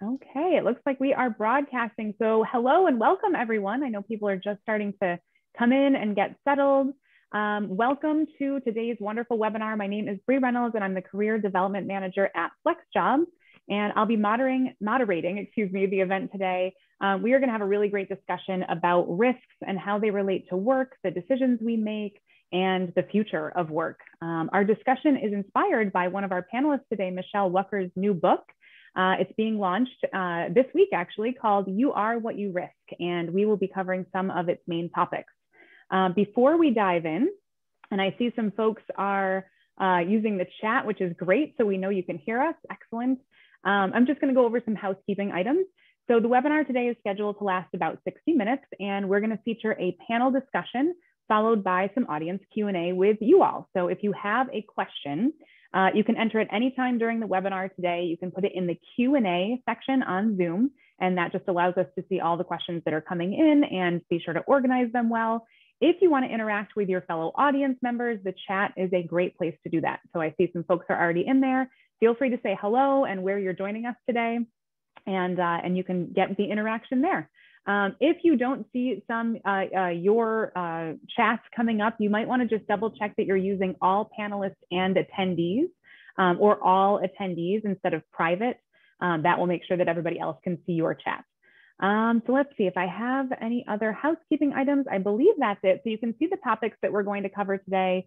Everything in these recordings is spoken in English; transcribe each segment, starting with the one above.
Okay, it looks like we are broadcasting. So hello and welcome everyone. I know people are just starting to come in and get settled. Welcome to today's wonderful webinar. My name is Bree Reynolds and I'm the Career Development Manager at FlexJobs. And I'll be moderating the event today. We are gonna have a really great discussion about risks and how they relate to work, the decisions we make, and the future of work. Our discussion is inspired by one of our panelists today, Michele Wucker's new book. It's being launched this week, actually, called You Are What You Risk, and we will be covering some of its main topics. Before we dive in, and I see some folks are using the chat, which is great, so we know you can hear us. Excellent. I'm just going to go over some housekeeping items. So the webinar today is scheduled to last about 60 minutes, and we're going to feature a panel discussion followed by some audience Q&A with you all. So if you have a question, you can enter it anytime during the webinar today. You can put it in the Q&A section on Zoom, and that just allows us to see all the questions that are coming in and be sure to organize them well. If you want to interact with your fellow audience members, the chat is a great place to do that. So I see some folks are already in there. Feel free to say hello and where you're joining us today, and you can get the interaction there. If you don't see your chats coming up, you might want to just double check that you're using all panelists and attendees or all attendees instead of private. That will make sure that everybody else can see your chat. So let's see if I have any other housekeeping items. I believe that's it. So you can see the topics that we're going to cover today: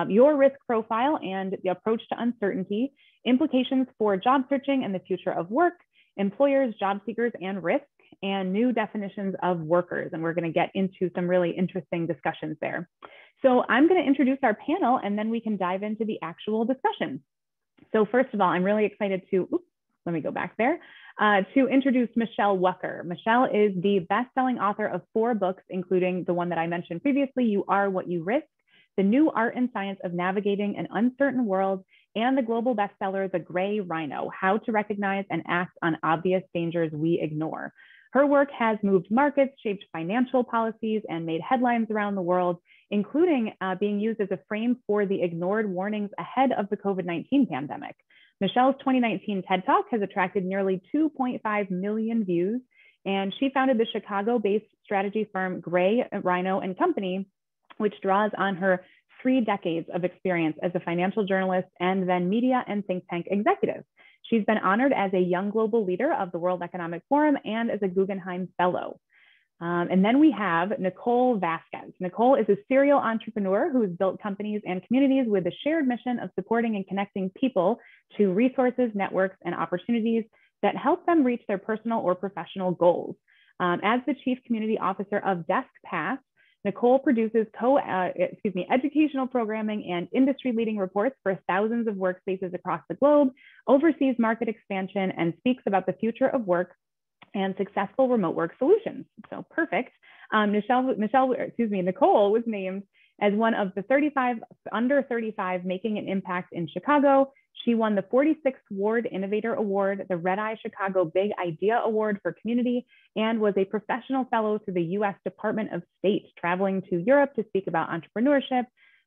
your risk profile and the approach to uncertainty, implications for job searching and the future of work, employers, job seekers, and risk, and new definitions of workers. And we're going to get into some really interesting discussions there. So I'm going to introduce our panel and then we can dive into the actual discussion. So first of all, I'm really excited to, let me go back there, to introduce Michele Wucker. Michele is the best-selling author of 4 books, including the one that I mentioned previously, You Are What You Risk, The New Art and Science of Navigating an Uncertain World, and the global bestseller, The Gray Rhino, How to Recognize and Act on Obvious Dangers We Ignore. Her work has moved markets, shaped financial policies, and made headlines around the world, including being used as a frame for the ignored warnings ahead of the COVID-19 pandemic. Michele's 2019 TED Talk has attracted nearly 2.5 million views, and she founded the Chicago-based strategy firm Gray Rhino and Company, which draws on her 3 decades of experience as a financial journalist and then media and think tank executive. She's been honored as a Young Global Leader of the World Economic Forum and as a Guggenheim Fellow. And then we have Nicole Vasquez. Nicole is a serial entrepreneur who has built companies and communities with a shared mission of supporting and connecting people to resources, networks, and opportunities that help them reach their personal or professional goals. As the Chief Community Officer of Deskpass, Nicole produces educational programming and industry-leading reports for thousands of workspaces across the globe, oversees market expansion, and speaks about the future of work and successful remote work solutions. So perfect. Nicole was named as one of the under 35 making an impact in Chicago. She won the 46th Ward Innovator Award, the Red Eye Chicago Big Idea Award for Community, and was a professional fellow to the U.S. Department of State, traveling to Europe to speak about entrepreneurship,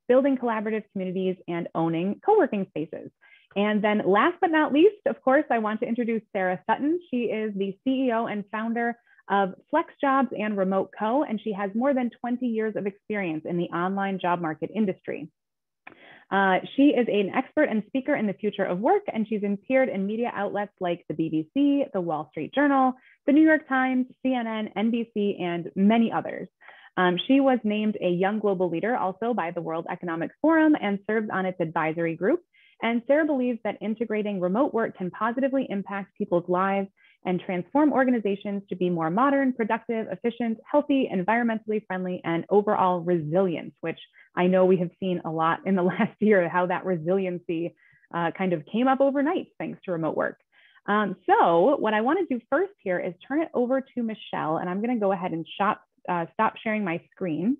building collaborative communities, and owning co-working spaces. And then last but not least, of course, I want to introduce Sara Sutton. She is the CEO and founder of FlexJobs and Remote Co., and she has more than 20 years of experience in the online job market industry. She is an expert and speaker in the future of work, and she's appeared in media outlets like the BBC, the Wall Street Journal, the New York Times, CNN, NBC, and many others. She was named a Young Global Leader also by the World Economic Forum and serves on its advisory group. And Sara believes that integrating remote work can positively impact people's lives and transform organizations to be more modern, productive, efficient, healthy, environmentally friendly, and overall resilient, which I know we have seen a lot in the last year, how that resiliency kind of came up overnight thanks to remote work. So what I want to do first here is turn it over to Michele, and I'm going to go ahead and stop sharing my screen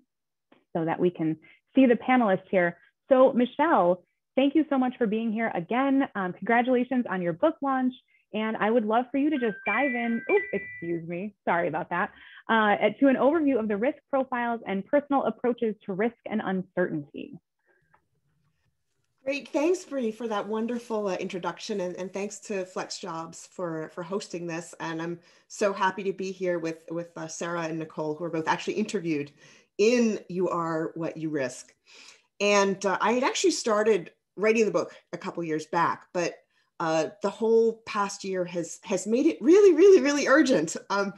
so that we can see the panelists here. So Michele, thank you so much for being here again. Congratulations on your book launch. And I would love for you to just dive in, excuse me, sorry about that, to an overview of the risk profiles and personal approaches to risk and uncertainty. Great. Thanks, Bree, for that wonderful introduction. And thanks to FlexJobs for hosting this. And I'm so happy to be here with Sara and Nicole, who are both actually interviewed in You Are What You Risk. And I had actually started writing the book a couple years back, but the whole past year has made it really, really, really urgent. I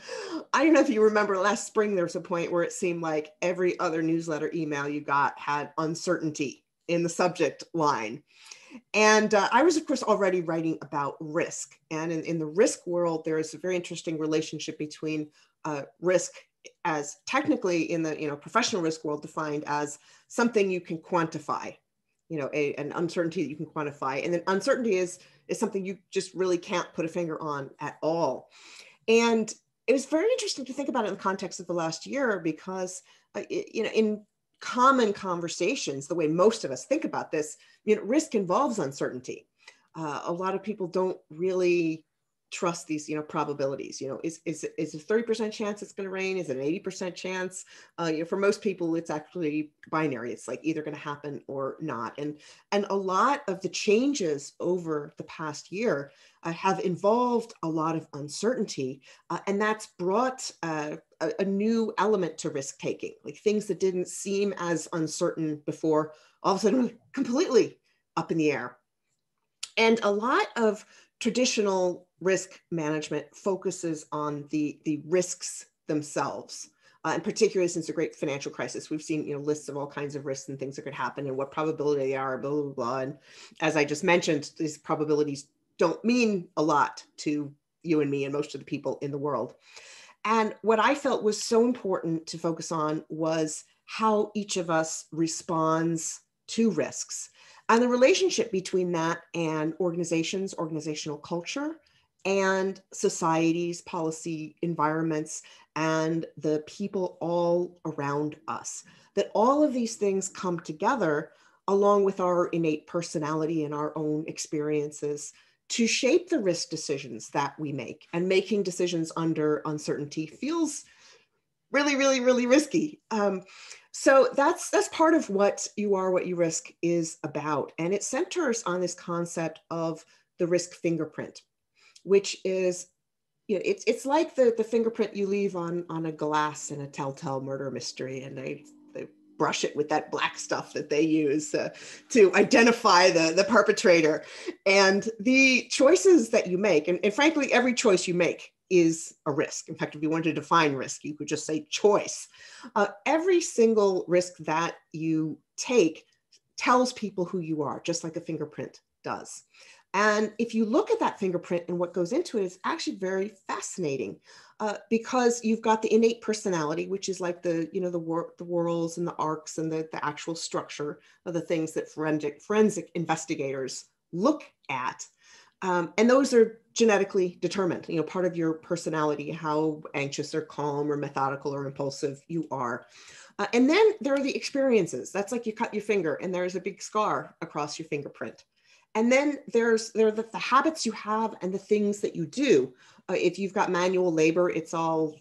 don't know if you remember last spring, there was a point where it seemed like every other newsletter email you got had uncertainty in the subject line. And I was, of course, already writing about risk. And in the risk world, there is a very interesting relationship between risk as technically in the professional risk world defined as something you can quantify, an uncertainty that you can quantify. And then uncertainty is something you just really can't put a finger on at all. And it was very interesting to think about it in the context of the last year because, in common conversations, the way most of us think about this, risk involves uncertainty. A lot of people don't really trust these, probabilities. Is a 30% chance it's going to rain? Is it an 80% chance? For most people, it's actually binary. It's like either going to happen or not. And a lot of the changes over the past year have involved a lot of uncertainty, and that's brought a new element to risk taking. Like things that didn't seem as uncertain before, all of a sudden, completely up in the air. And a lot of traditional risk management focuses on the risks themselves. And particularly since the great financial crisis, we've seen lists of all kinds of risks and things that could happen and what probability they are, blah, blah, blah. And as I just mentioned, these probabilities don't mean a lot to you and me and most of the people in the world. And what I felt was so important to focus on was how each of us responds to risks and the relationship between that and organizations, organizational culture, and societies, policy, environments, and the people all around us. That all of these things come together along with our innate personality and our own experiences to shape the risk decisions that we make. And making decisions under uncertainty feels really, really, really risky. So that's part of what You Are What You Risk is about. And it centers on this concept of the risk fingerprint, which is, it's like the fingerprint you leave on a glass in a telltale murder mystery. And they brush it with that black stuff that they use to identify the perpetrator. And the choices that you make, and frankly, every choice you make is a risk. In fact, if you wanted to define risk, you could just say choice. Every single risk that you take tells people who you are, just like a fingerprint does. And if you look at that fingerprint and what goes into it, it's actually very fascinating because you've got the innate personality, which is like the whorls and the arcs and the actual structure of the things that forensic investigators look at. And those are genetically determined, part of your personality, how anxious or calm or methodical or impulsive you are. And then there are the experiences. That's like you cut your finger and there's a big scar across your fingerprint. And then there are the habits you have and the things that you do. If you've got manual labor, it's all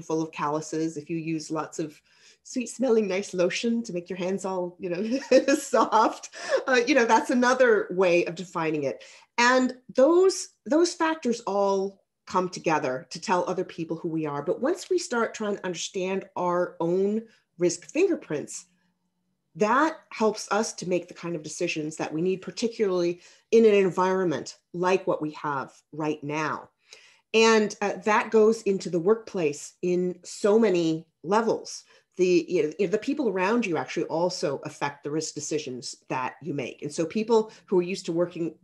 full of calluses. If you use lots of sweet smelling, nice lotion to make your hands all, soft, that's another way of defining it. And those factors all come together to tell other people who we are. But once we start trying to understand our own risk fingerprints, that helps us to make the kind of decisions that we need, particularly in an environment like what we have right now. And that goes into the workplace in so many levels. The people around you actually also affect the risk decisions that you make. And so people who are used to working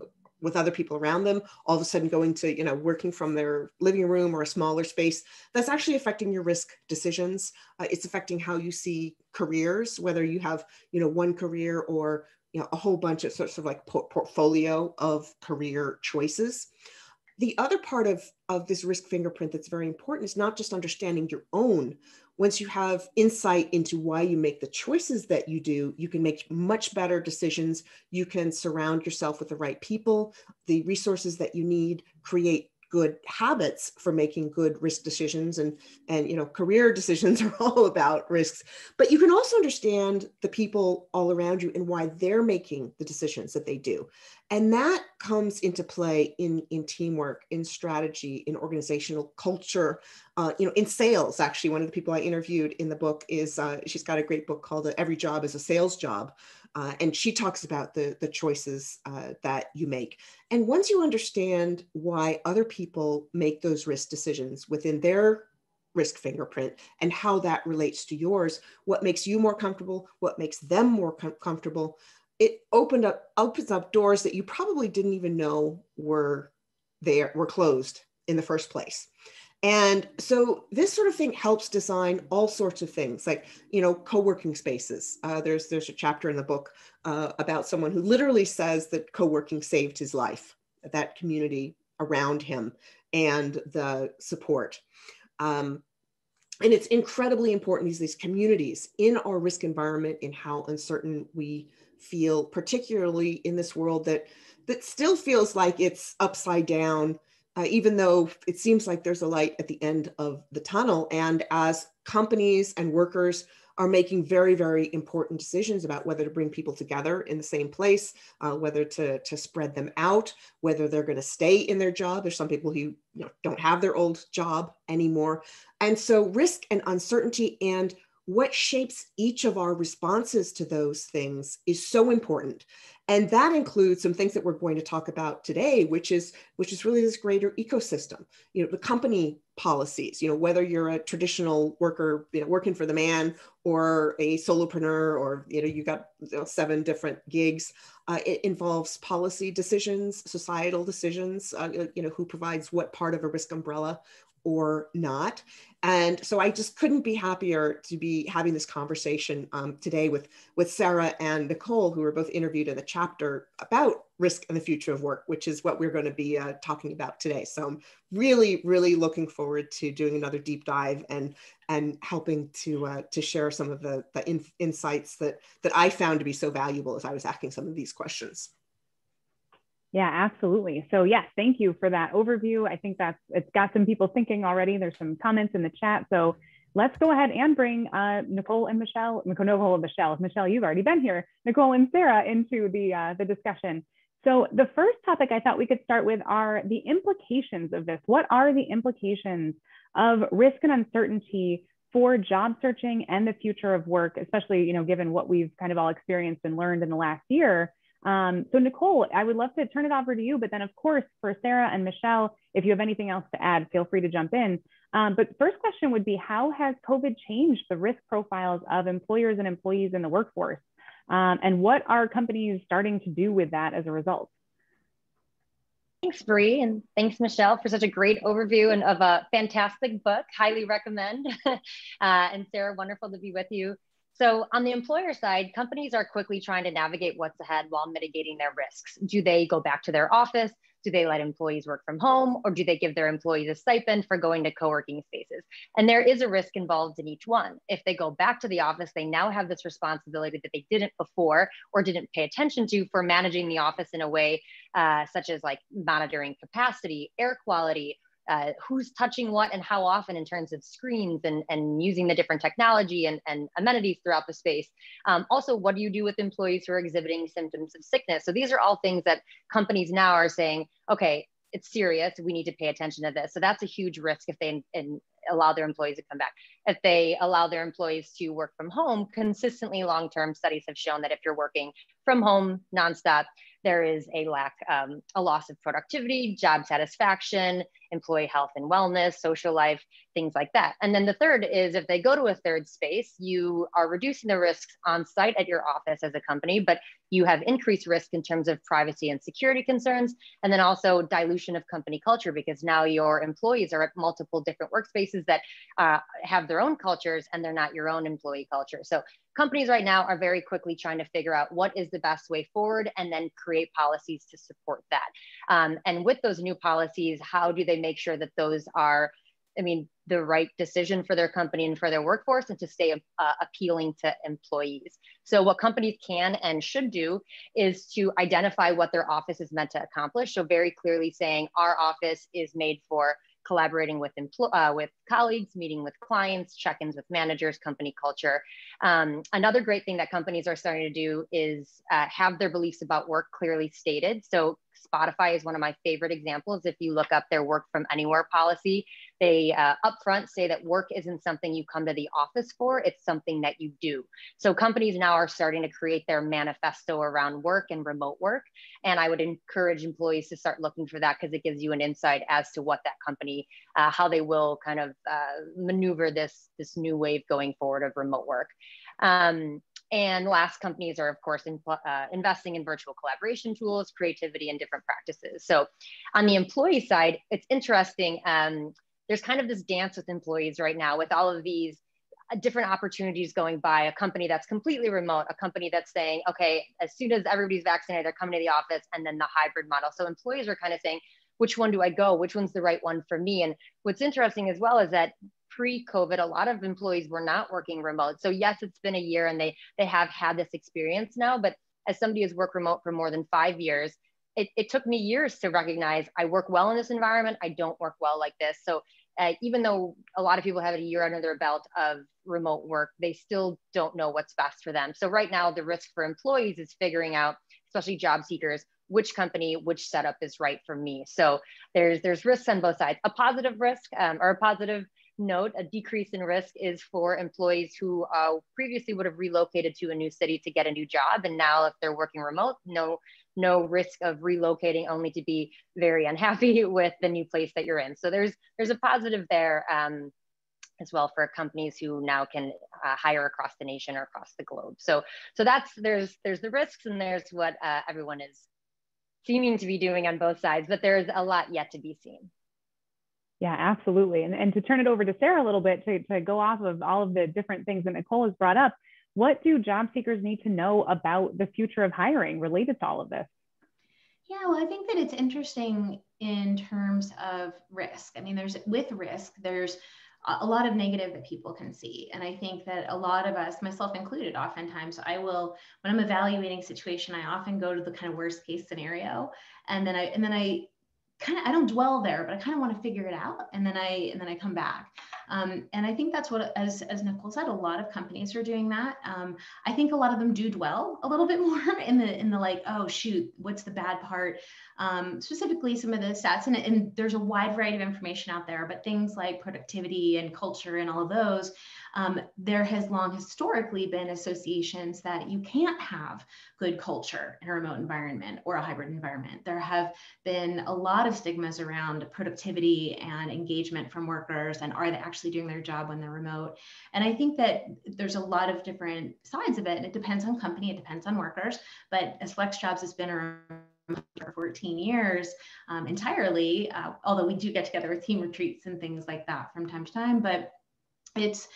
with other people around them, all of a sudden going to, working from their living room or a smaller space, that's actually affecting your risk decisions. It's affecting how you see careers, whether you have, one career or, a whole bunch of sorts of like portfolio of career choices. The other part of this risk fingerprint that's very important is not just understanding your own. Once you have insight into why you make the choices that you do, you can make much better decisions. You can surround yourself with the right people, the resources that you need, create good habits for making good risk decisions. And career decisions are all about risks. But you can also understand the people all around you and why they're making the decisions that they do. And that comes into play in teamwork, in strategy, in organizational culture, in sales. Actually, one of the people I interviewed in the book is, she's got a great book called Every Job is a Sales Job. And she talks about the choices that you make. And once you understand why other people make those risk decisions within their risk fingerprint and how that relates to yours, what makes you more comfortable, what makes them more comfortable, it opens up doors that you probably didn't even know were closed in the first place. And so this sort of thing helps design all sorts of things, like, co-working spaces. There's a chapter in the book about someone who literally says that co-working saved his life, that community around him and the support. And it's incredibly important, these communities in our risk environment, in how uncertain we feel, particularly in this world that still feels like it's upside down, even though it seems like there's a light at the end of the tunnel. And as companies and workers are making very, very important decisions about whether to bring people together in the same place, whether to spread them out, whether they're going to stay in their job. There's some people who don't have their old job anymore. And so risk and uncertainty and what shapes each of our responses to those things is so important. And that includes some things that we're going to talk about today, which is really this greater ecosystem, the company policies, whether you're a traditional worker, working for the man, or a solopreneur, or, you got 7 different gigs. It involves policy decisions, societal decisions, who provides what part of a risk umbrella or not. And so I just couldn't be happier to be having this conversation today with Sara and Nicole, who were both interviewed in the chapter about risk and the future of work, which is what we're going to be talking about today. So I'm really, really looking forward to doing another deep dive and helping to share some of the insights that I found to be so valuable as I was asking some of these questions. Yeah, absolutely. So yes, thank you for that overview. I think it's got some people thinking already. There's some comments in the chat. So let's go ahead and bring Nicole and Michele. Michele, you've already been here. Nicole and Sara into the discussion. So the first topic I thought we could start with are the implications of this. What are the implications of risk and uncertainty for job searching and the future of work, especially, given what we've kind of all experienced and learned in the last year? So Nicole, I would love to turn it over to you, but then of course, for Sara and Michele, if you have anything else to add, feel free to jump in. But first question would be, how has COVID changed the risk profiles of employers and employees in the workforce? And what are companies starting to do with that as a result? Thanks, Bree, and thanks, Michele, for such a great overview and of a fantastic book. Highly recommend. And Sara, wonderful to be with you. So on the employer side, companies are quickly trying to navigate what's ahead while mitigating their risks. Do they go back to their office? Do they let employees work from home? Or do they give their employees a stipend for going to co-working spaces? And there is a risk involved in each one. If they go back to the office, they now have this responsibility that they didn't before or didn't pay attention to for managing the office in a way such as like monitoring capacity, air quality, who's touching what and how often in terms of screens and using the different technology and amenities throughout the space. Also, what do you do with employees who are exhibiting symptoms of sickness? So these are all things that companies now are saying, okay, it's serious, we need to pay attention to this. So that's a huge risk if they allow their employees to come back. If they allow their employees to work from home, consistently long-term studies have shown that if you're working from home nonstop, there is a loss of productivity, job satisfaction, employee health and wellness, social life, things like that. And then the third is if they go to a third space, you are reducing the risks on site at your office as a company, but you have increased risk in terms of privacy and security concerns, and then also dilution of company culture, because now your employees are at multiple different workspaces that have their own cultures and they're not your own employee culture. So companies right now are very quickly trying to figure out what is the best way forward and then create policies to support that. And with those new policies, how do they make sure that those are the right decision for their company and for their workforce, and to stay appealing to employees. So what companies can and should do is to identify what their office is meant to accomplish. So very clearly saying our office is made for collaborating with colleagues, meeting with clients, check-ins with managers, company culture. Another great thing that companies are starting to do is have their beliefs about work clearly stated. So Spotify is one of my favorite examples. If you look up their work from anywhere policy, they upfront say that work isn't something you come to the office for, it's something that you do. So companies now are starting to create their manifesto around work and remote work. And I would encourage employees to start looking for that, because it gives you an insight as to what that company, how they will kind of maneuver this new wave going forward of remote work. And last, companies are, of course, investing in virtual collaboration tools, creativity, and different practices. So on the employee side, it's interesting. There's kind of this dance with employees right now with all of these different opportunities going by. A company that's completely remote, a company that's saying, okay, as soon as everybody's vaccinated, they're coming to the office, and then the hybrid model. So employees are kind of saying, which one do I go? Which one's the right one for me? And what's interesting as well is that pre-COVID, a lot of employees were not working remote. So yes, it's been a year and they have had this experience now, but as somebody who's worked remote for more than 5 years, it took me years to recognize I work well in this environment, I don't work well like this. So even though a lot of people have a year under their belt of remote work, they still don't know what's best for them. So right now, the risk for employees is figuring out, especially job seekers, which company, which setup is right for me. So there's risks on both sides. A positive risk or a positive note, a decrease in risk is for employees who previously would have relocated to a new city to get a new job. And now if they're working remote, no risk of relocating, only to be very unhappy with the new place that you're in. So there's a positive there as well for companies who now can hire across the nation or across the globe. So there's the risks, and there's what everyone is seeming to be doing on both sides, but there's a lot yet to be seen. Yeah, absolutely. And to turn it over to Sara a little bit to go off of all of the different things that Nicole has brought up, what do job seekers need to know about the future of hiring related to all of this? Yeah, well, I think that it's interesting in terms of risk. I mean, there's a lot of negative that people can see. And I think that a lot of us, myself included, oftentimes when I'm evaluating a situation, I often go to the kind of worst case scenario. And then I I don't dwell there, but I kind of want to figure it out. And then I come back. And I think that's what, as Nicole said, a lot of companies are doing that. I think a lot of them do dwell a little bit more in the like, oh shoot, what's the bad part? Specifically some of the stats, and there's a wide variety of information out there, but things like productivity and culture and all of those, there has long historically been associations that you can't have good culture in a remote environment or a hybrid environment. There have been a lot of stigmas around productivity and engagement from workers, and are they actually doing their job when they're remote? And I think that there's a lot of different sides of it, and it depends on company, it depends on workers. But as FlexJobs has been around for 14 years entirely, although we do get together with team retreats and things like that from time to time, but it's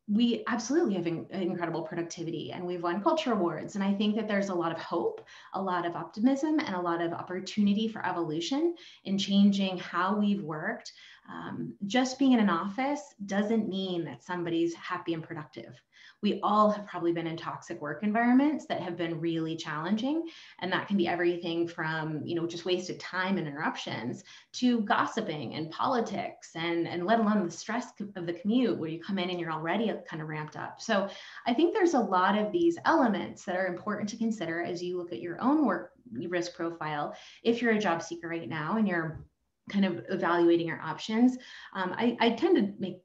we absolutely have incredible productivity, and we've won culture awards. And I think that there's a lot of hope, a lot of optimism, and a lot of opportunity for evolution in changing how we've worked. Just being in an office doesn't mean that somebody's happy and productive. We all have probably been in toxic work environments that have been really challenging. And that can be everything from, just wasted time and interruptions to gossiping and politics and let alone the stress of the commute where you come in and you're already kind of ramped up. So I think there's a lot of these elements that are important to consider as you look at your own work risk profile. If you're a job seeker right now and you're kind of evaluating your options, I tend to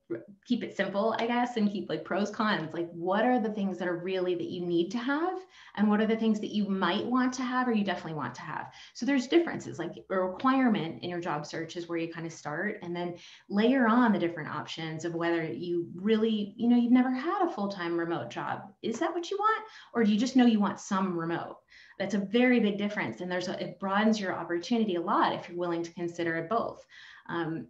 keep it simple, I guess, and keep like pros, cons, like what are the things that are really that you need to have, and what are the things that you might want to have or you definitely want to have. So there's differences, like a requirement in your job search is where you kind of start, and then layer on the different options of whether you really, you've never had a full-time remote job. Is that what you want? Or do you just know you want some remote? That's a very big difference. And it broadens your opportunity a lot if you're willing to consider it both.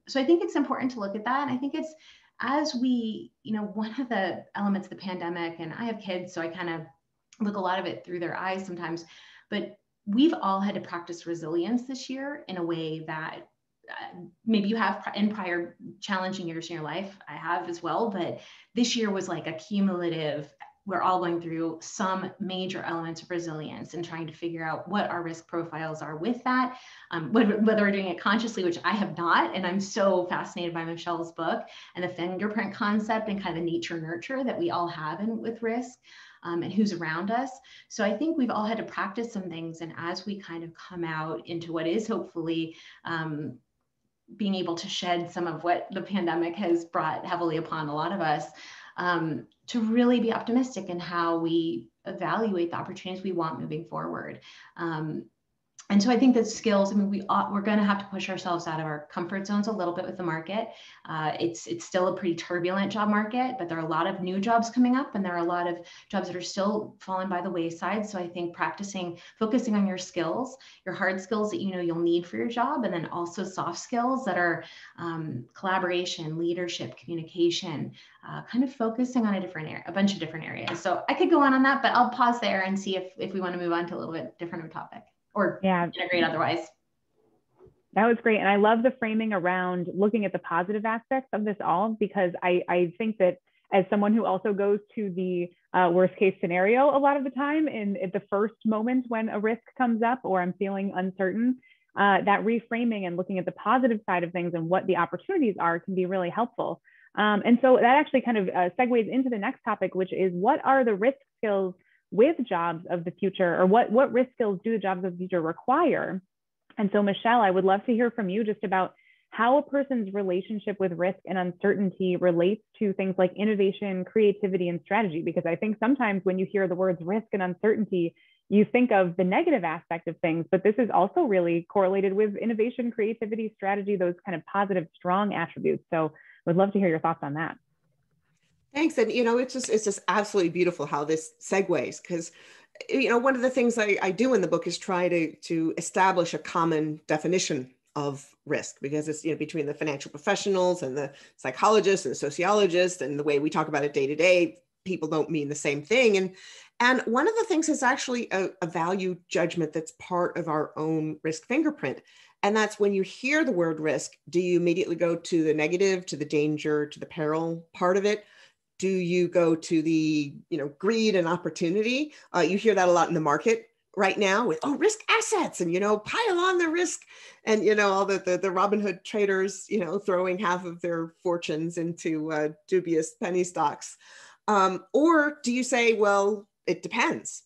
So I think it's important to look at that. And I think it's, as we, one of the elements of the pandemic, and I have kids, so I kind of look a lot of it through their eyes sometimes, but we've all had to practice resilience this year in a way that maybe you have in prior challenging years in your life. I have as well, but this year was like a cumulative. We're all going through some major elements of resilience and trying to figure out what our risk profiles are with that, whether we're doing it consciously, which I have not. And I'm so fascinated by Michele's book and the fingerprint concept and kind of the nature nurture that we all have with risk. And who's around us. So I think we've all had to practice some things. And as we kind of come out into what is hopefully being able to shed some of what the pandemic has brought heavily upon a lot of us, to really be optimistic in how we evaluate the opportunities we want moving forward. And so I think that skills, I mean, we're going to have to push ourselves out of our comfort zones a little bit with the market. It's still a pretty turbulent job market, but there are a lot of new jobs coming up, and there are a lot of jobs that are still falling by the wayside. So I think focusing on your skills, your hard skills that you know you'll need for your job, and then also soft skills that are collaboration, leadership, communication, kind of focusing on a bunch of different areas. So I could go on that, but I'll pause there and see if we want to move on to a little bit different of a topic. Or integrate otherwise. That was great. And I love the framing around looking at the positive aspects of this all, because I think that as someone who also goes to the worst case scenario a lot of the time at the first moment when a risk comes up or I'm feeling uncertain, that reframing and looking at the positive side of things and what the opportunities are can be really helpful. And so that actually kind of segues into the next topic, which is what are the risk skills with jobs of the future, or what risk skills do the jobs of the future require? And so Michele, I would love to hear from you just about how a person's relationship with risk and uncertainty relates to things like innovation, creativity, and strategy. Because I think sometimes when you hear the words risk and uncertainty, you think of the negative aspect of things, but this is also really correlated with innovation, creativity, strategy, those kind of positive, strong attributes. So would love to hear your thoughts on that. Thanks. And, it's just absolutely beautiful how this segues, because, one of the things I do in the book is try to establish a common definition of risk, because it's, between the financial professionals and the psychologists and sociologists and the way we talk about it day to day, people don't mean the same thing. And one of the things is actually a value judgment that's part of our own risk fingerprint. And that's when you hear the word risk, do you immediately go to the negative, to the danger, to the peril part of it? Do you go to the, greed and opportunity? You hear that a lot in the market right now with, risk assets and, pile on the risk. And, all the Robin Hood traders, throwing half of their fortunes into dubious penny stocks. Or do you say, well, it depends?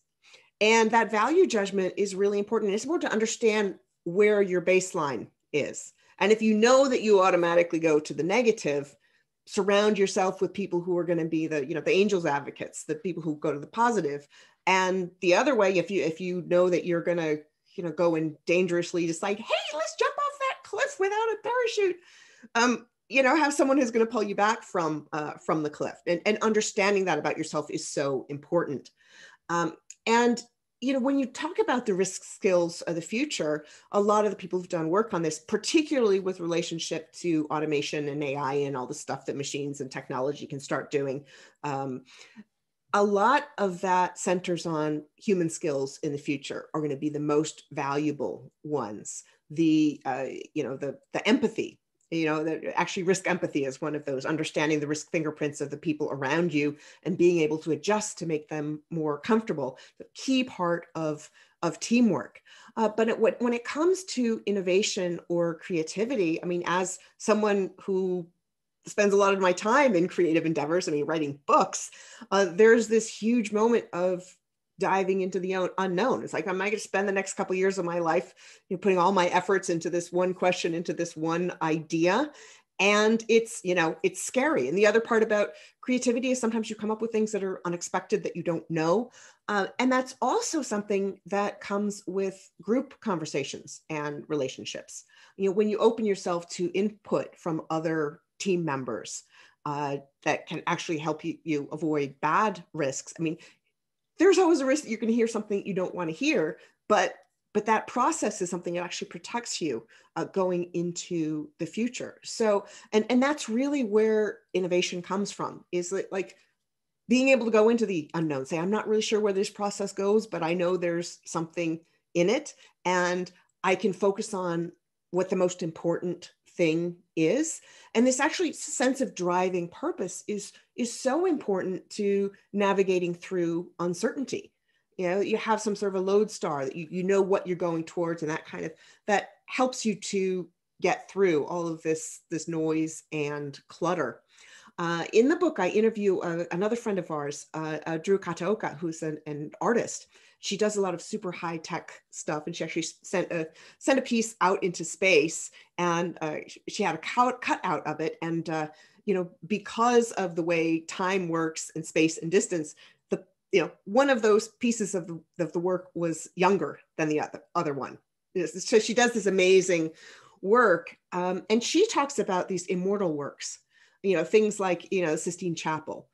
And that value judgment is really important. It's important to understand where your baseline is. And if you know that you automatically go to the negative, surround yourself with people who are going to be the angels advocates, the people who go to the positive. And the other way, if you know that you're going to go and dangerously decide, hey, let's jump off that cliff without a parachute, have someone who's going to pull you back from the cliff. And understanding that about yourself is so important. And when you talk about the risk skills of the future, a lot of the people who've done work on this, particularly with relationship to automation and AI and all the stuff that machines and technology can start doing, a lot of that centers on human skills in the future are going to be the most valuable ones. The empathy. That actually risk empathy is one of those, understanding the risk fingerprints of the people around you and being able to adjust to make them more comfortable, the key part of teamwork. But when it comes to innovation or creativity, as someone who spends a lot of my time in creative endeavors, writing books, there's this huge moment of diving into the unknown. It's like, am I going to spend the next couple of years of my life putting all my efforts into this one question, into this one idea? And it's scary. And the other part about creativity is sometimes you come up with things that are unexpected that you don't know. And that's also something that comes with group conversations and relationships. When you open yourself to input from other team members that can actually help you avoid bad risks. There's always a risk that you're going to hear something you don't want to hear, but that process is something that actually protects you going into the future. So, and that's really where innovation comes from, is like being able to go into the unknown, say, I'm not really sure where this process goes, but I know there's something in it, and I can focus on what the most important thing is. And this actually sense of driving purpose is so important to navigating through uncertainty. You know, you have some sort of a lodestar that you know what you're going towards, and that helps you to get through all of this noise and clutter. In the book, I interview another friend of ours, Drew Kataoka, who's an artist. She does a lot of super high tech stuff, and she actually sent a piece out into space, and she had a cutout of it. And you know, because of the way time works and space and distance, one of those pieces of the work was younger than the other one. So she does this amazing work, and she talks about these immortal works. You know, things like, you know, Sistine Chapel,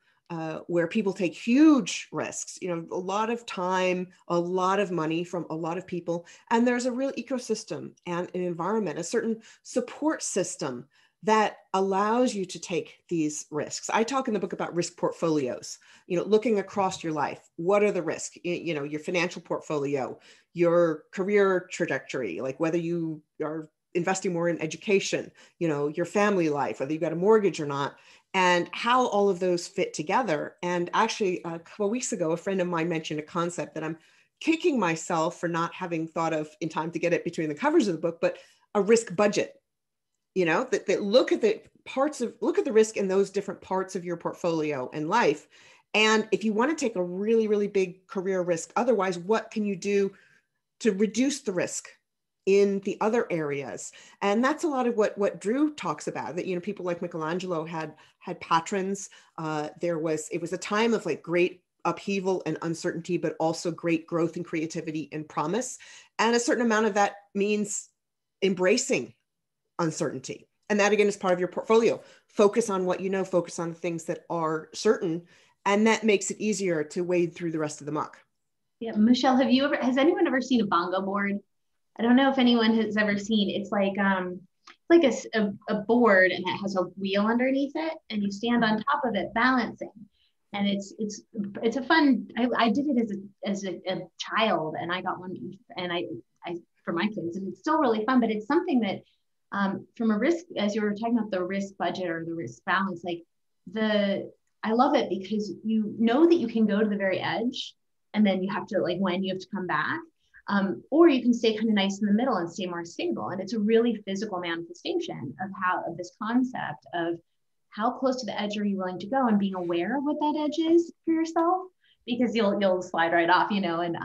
where people take huge risks, you know, a lot of time, a lot of money from a lot of people. And there's a real ecosystem and an environment, a certain support system that allows you to take these risks. I talk in the book about risk portfolios, you know, looking across your life. What are the risks? You know, your financial portfolio, your career trajectory, like whether you are investing more in education, you know, your family life, whether you've got a mortgage or not, and how all of those fit together. And actually, a couple of weeks ago, a friend of mine mentioned a concept that I'm kicking myself for not having thought of in time to get it between the covers of the book, but a risk budget. You know, that look at the risk in those different parts of your portfolio and life. And if you want to take a really, really big career risk, otherwise, what can you do to reduce the risk in the other areas? And that's a lot of what Drew talks about, that, you know, people like Michelangelo had patrons. It was a time of like great upheaval and uncertainty, but also great growth and creativity and promise. And a certain amount of that means embracing uncertainty. And that again is part of your portfolio. Focus on what you know, focus on things that are certain, and that makes it easier to wade through the rest of the muck. Yeah, Michele, has anyone ever seen a bongo board? I don't know if anyone has ever seen. It's like a board, and it has a wheel underneath it, and you stand on top of it balancing. And it's a fun. I did it as a child, and I got one, and I for my kids, and it's still really fun. But it's something that from a risk, as you were talking about the risk budget or the risk balance, I love it because you know that you can go to the very edge, and then you have to come back. Or you can stay kind of nice in the middle and stay more stable. And it's a really physical manifestation of this concept of how close to the edge are you willing to go, and being aware of what that edge is for yourself, because you'll slide right off, you know, and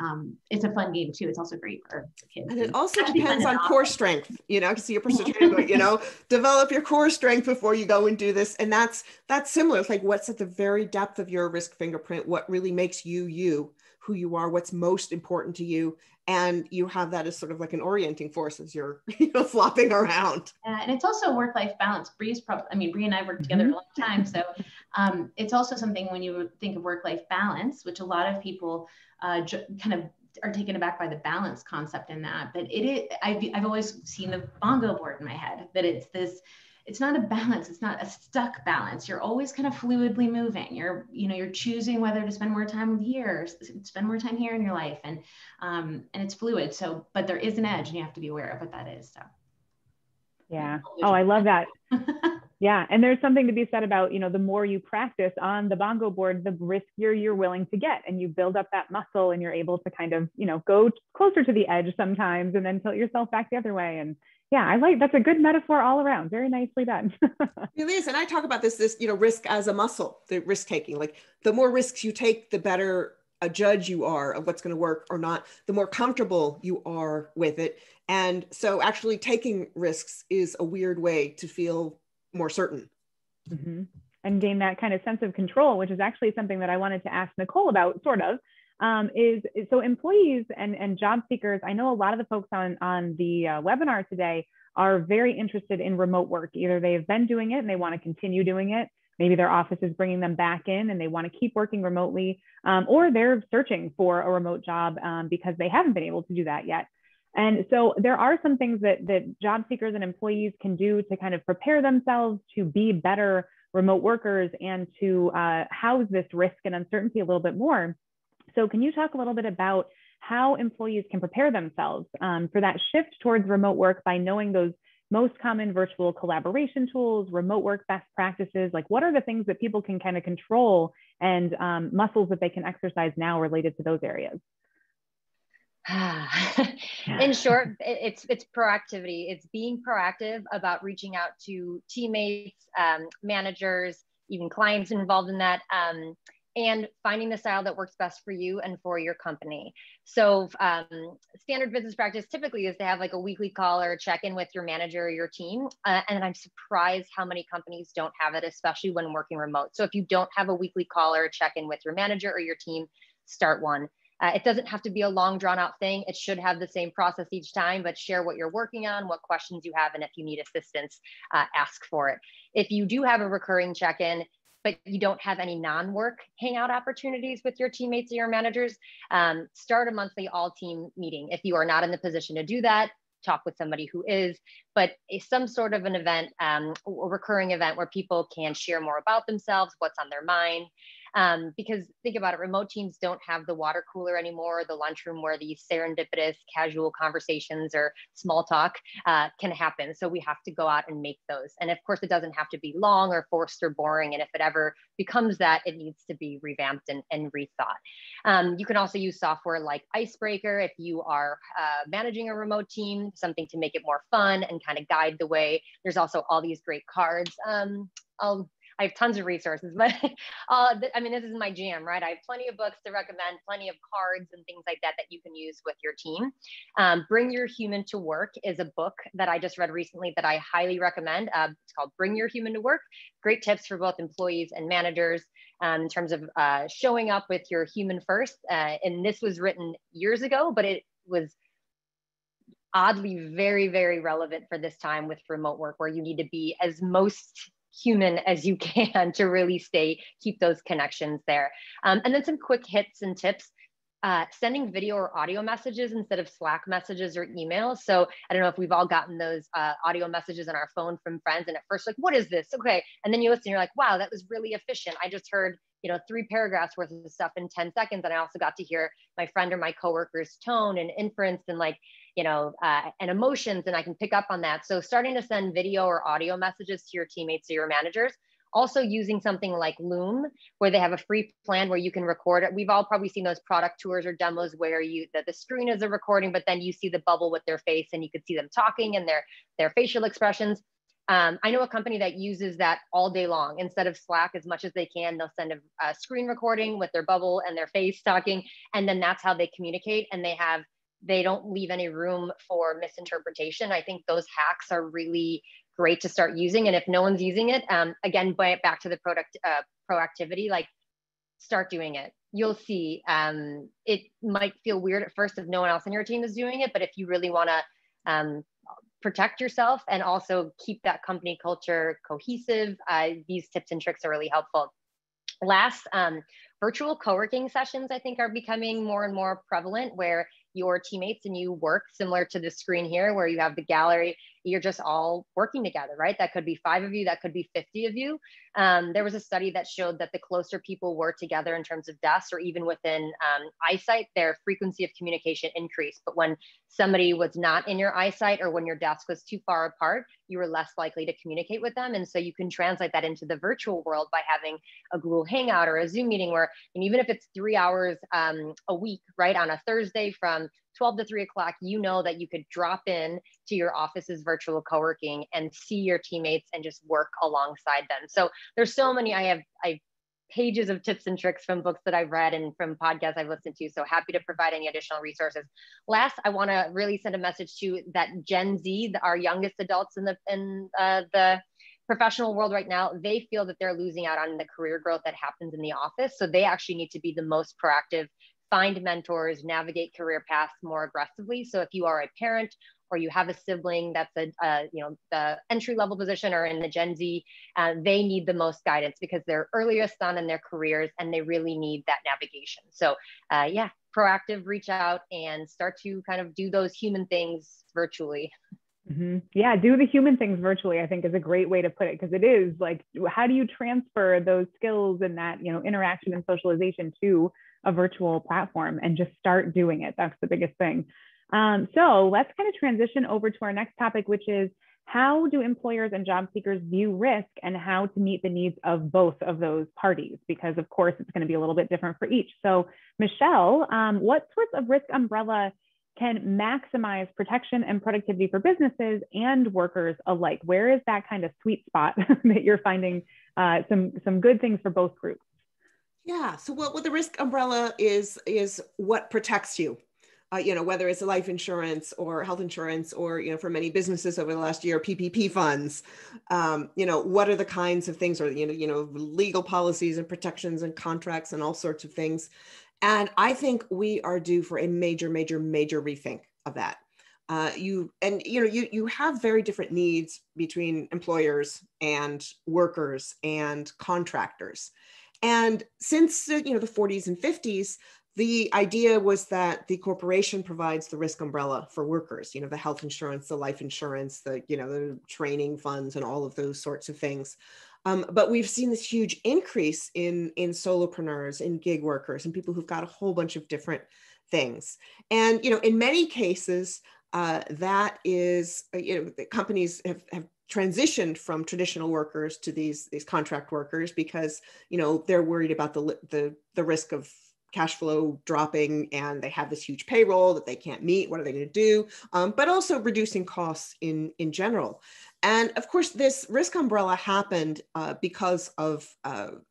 it's a fun game too. It's also great for kids. And it also depends on core strength, you know, because you're you know, develop your core strength before you go and do this. And that's similar. It's like, what's at the very depth of your risk fingerprint, what really makes you, who you are, what's most important to you. And you have that as sort of like an orienting force as you're, you know, flopping around. And it's also work-life balance. Bree and I worked together a long time. So it's also something when you think of work-life balance, which a lot of people kind of are taken aback by the balance concept in that. But I've always seen the bongo board in my head, that it's not a balance. It's not a stuck balance. You're always kind of fluidly moving. You're choosing whether to spend more time spend more time here in your life. And it's fluid. So, but there is an edge, and you have to be aware of what that is. So. Yeah. Oh, I love that. Yeah. And there's something to be said about, you know, the more you practice on the bongo board, the riskier you're willing to get, and you build up that muscle, and you're able to kind of, you know, go closer to the edge sometimes, and then tilt yourself back the other way. And yeah, that's a good metaphor all around. Very nicely done. It is. And I talk about this, you know, risk as a muscle, the risk taking. Like, the more risks you take, the better a judge you are of what's going to work or not, the more comfortable you are with it. And so actually taking risks is a weird way to feel more certain. Mm-hmm. And gain that kind of sense of control, which is actually something that I wanted to ask Nicole about, sort of. So employees and job seekers, I know a lot of the folks on the webinar today are very interested in remote work. Either they've been doing it and they want to continue doing it. Maybe their office is bringing them back in and they want to keep working remotely, or they're searching for a remote job because they haven't been able to do that yet. And so there are some things that job seekers and employees can do to kind of prepare themselves to be better remote workers and to house this risk and uncertainty a little bit more. So can you talk a little bit about how employees can prepare themselves for that shift towards remote work by knowing those most common virtual collaboration tools, remote work best practices? Like, what are the things that people can kind of control and muscles that they can exercise now related to those areas? In short, it's proactivity. It's being proactive about reaching out to teammates, managers, even clients involved in that, and finding the style that works best for you and for your company. So standard business practice typically is to have like a weekly call or a check-in with your manager or your team. And I'm surprised how many companies don't have it, especially when working remote. So if you don't have a weekly call or a check-in with your manager or your team, start one. It doesn't have to be a long drawn out thing. It should have the same process each time, but share what you're working on, what questions you have, and if you need assistance, ask for it. If you do have a recurring check-in, but you don't have any non-work hangout opportunities with your teammates or your managers, start a monthly all-team meeting. If you are not in the position to do that, talk with somebody who is, but some sort of an event, a recurring event where people can share more about themselves, what's on their mind. Because think about it, remote teams don't have the water cooler anymore, the lunchroom where these serendipitous casual conversations or small talk can happen. So we have to go out and make those. And of course, it doesn't have to be long or forced or boring. And if it ever becomes that, it needs to be revamped and rethought. You can also use software like Icebreaker if you are managing a remote team, something to make it more fun and kind of guide the way. There's also all these great cards. I have tons of resources, but I mean, this is my jam, right? I have plenty of books to recommend, plenty of cards and things like that that you can use with your team. Bring Your Human to Work is a book that I just read recently that I highly recommend. It's called Bring Your Human to Work. Great tips for both employees and managers in terms of showing up with your human first. And this was written years ago, but it was oddly very, very relevant for this time with remote work, where you need to be as most human as you can to really keep those connections there. And then some quick hits and tips, sending video or audio messages instead of Slack messages or emails. So I don't know if we've all gotten those audio messages on our phone from friends, and at first like, what is this? Okay. And then you listen, you're like, wow, that was really efficient. I just heard 3 paragraphs worth of stuff in 10 seconds. And I also got to hear my friend or my coworker's tone and inference and and emotions, and I can pick up on that. So starting to send video or audio messages to your teammates or your managers. Also using something like Loom, where they have a free plan where you can record it. We've all probably seen those product tours or demos where the screen is a recording, but then you see the bubble with their face and you could see them talking and their facial expressions. I know a company that uses that all day long. Instead of Slack, as much as they can, they'll send a screen recording with their bubble and their face talking, and then that's how they communicate, and they don't leave any room for misinterpretation. I think those hacks are really great to start using. And if no one's using it, again, back to the proactivity, like start doing it. You'll see, it might feel weird at first if no one else in your team is doing it, but if you really want to protect yourself and also keep that company culture cohesive, these tips and tricks are really helpful. Last, virtual co-working sessions, I think, are becoming more and more prevalent, where your teammates and you work similar to the screen here, where you have the gallery, you're just all working together, right? That could be 5 of you, that could be 50 of you. There was a study that showed that the closer people were together in terms of desks or even within eyesight, their frequency of communication increased. But when somebody was not in your eyesight or when your desk was too far apart, you were less likely to communicate with them. And so you can translate that into the virtual world by having a Google Hangout or a Zoom meeting where, and even if it's 3 hours a week, right, on a Thursday from 12 to 3 o'clock, you know that you could drop in to your office's virtual co-working and see your teammates and just work alongside them. So there's so many, I have pages of tips and tricks from books that I've read and from podcasts I've listened to. So happy to provide any additional resources. Last, I want to really send a message to that Gen Z, our youngest adults in the professional world right now. They feel that they're losing out on the career growth that happens in the office. So they actually need to be the most proactive, find mentors, navigate career paths more aggressively. So if you are a parent or you have a sibling that's the entry-level position or in the Gen Z, they need the most guidance because they're earliest on in their careers and they really need that navigation. So yeah, proactive, reach out and start to kind of do those human things virtually. Mm-hmm. Yeah, do the human things virtually, I think, is a great way to put it, because it is like, how do you transfer those skills and that, interaction and socialization to a virtual platform, and just start doing it? That's the biggest thing. So let's kind of transition over to our next topic, which is how do employers and job seekers view risk and how to meet the needs of both of those parties? Because of course, it's going to be a little bit different for each. So Michele, what sorts of risk umbrella can maximize protection and productivity for businesses and workers alike? Where is that kind of sweet spot that you're finding some good things for both groups? Yeah, so what the risk umbrella is what protects you. Whether it's life insurance or health insurance, or, for many businesses over the last year, PPP funds, what are the kinds of things, or, legal policies and protections and contracts and all sorts of things. And I think we are due for a major, major, major rethink of that. You have very different needs between employers and workers and contractors. And since, the 40s and 50s, the idea was that the corporation provides the risk umbrella for workers, the health insurance, the life insurance, the training funds and all of those sorts of things. But we've seen this huge increase in solopreneurs, in gig workers, and people who've got a whole bunch of different things. And, in many cases, that is, the companies have transitioned from traditional workers to these contract workers because, they're worried about the risk of cash flow dropping, and they have this huge payroll that they can't meet. What are they going to do? But also reducing costs in general. And of course, this risk umbrella happened because of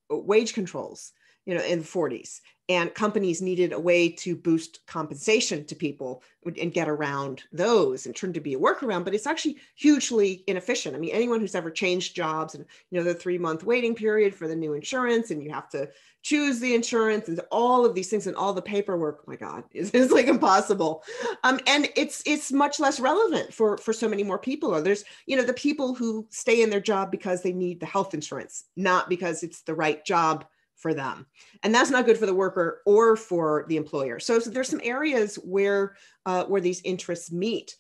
wage controls, in the 40s. And companies needed a way to boost compensation to people and get around those and turn to be a workaround, but it's actually hugely inefficient. I mean, anyone who's ever changed jobs and, the 3-month waiting period for the new insurance, and you have to choose the insurance and all of these things and all the paperwork, oh my God, it's like impossible. And it's much less relevant for so many more people. Or there's, the people who stay in their job because they need the health insurance, not because it's the right job for them. And that's not good for the worker or for the employer. So there's some areas where these interests meet.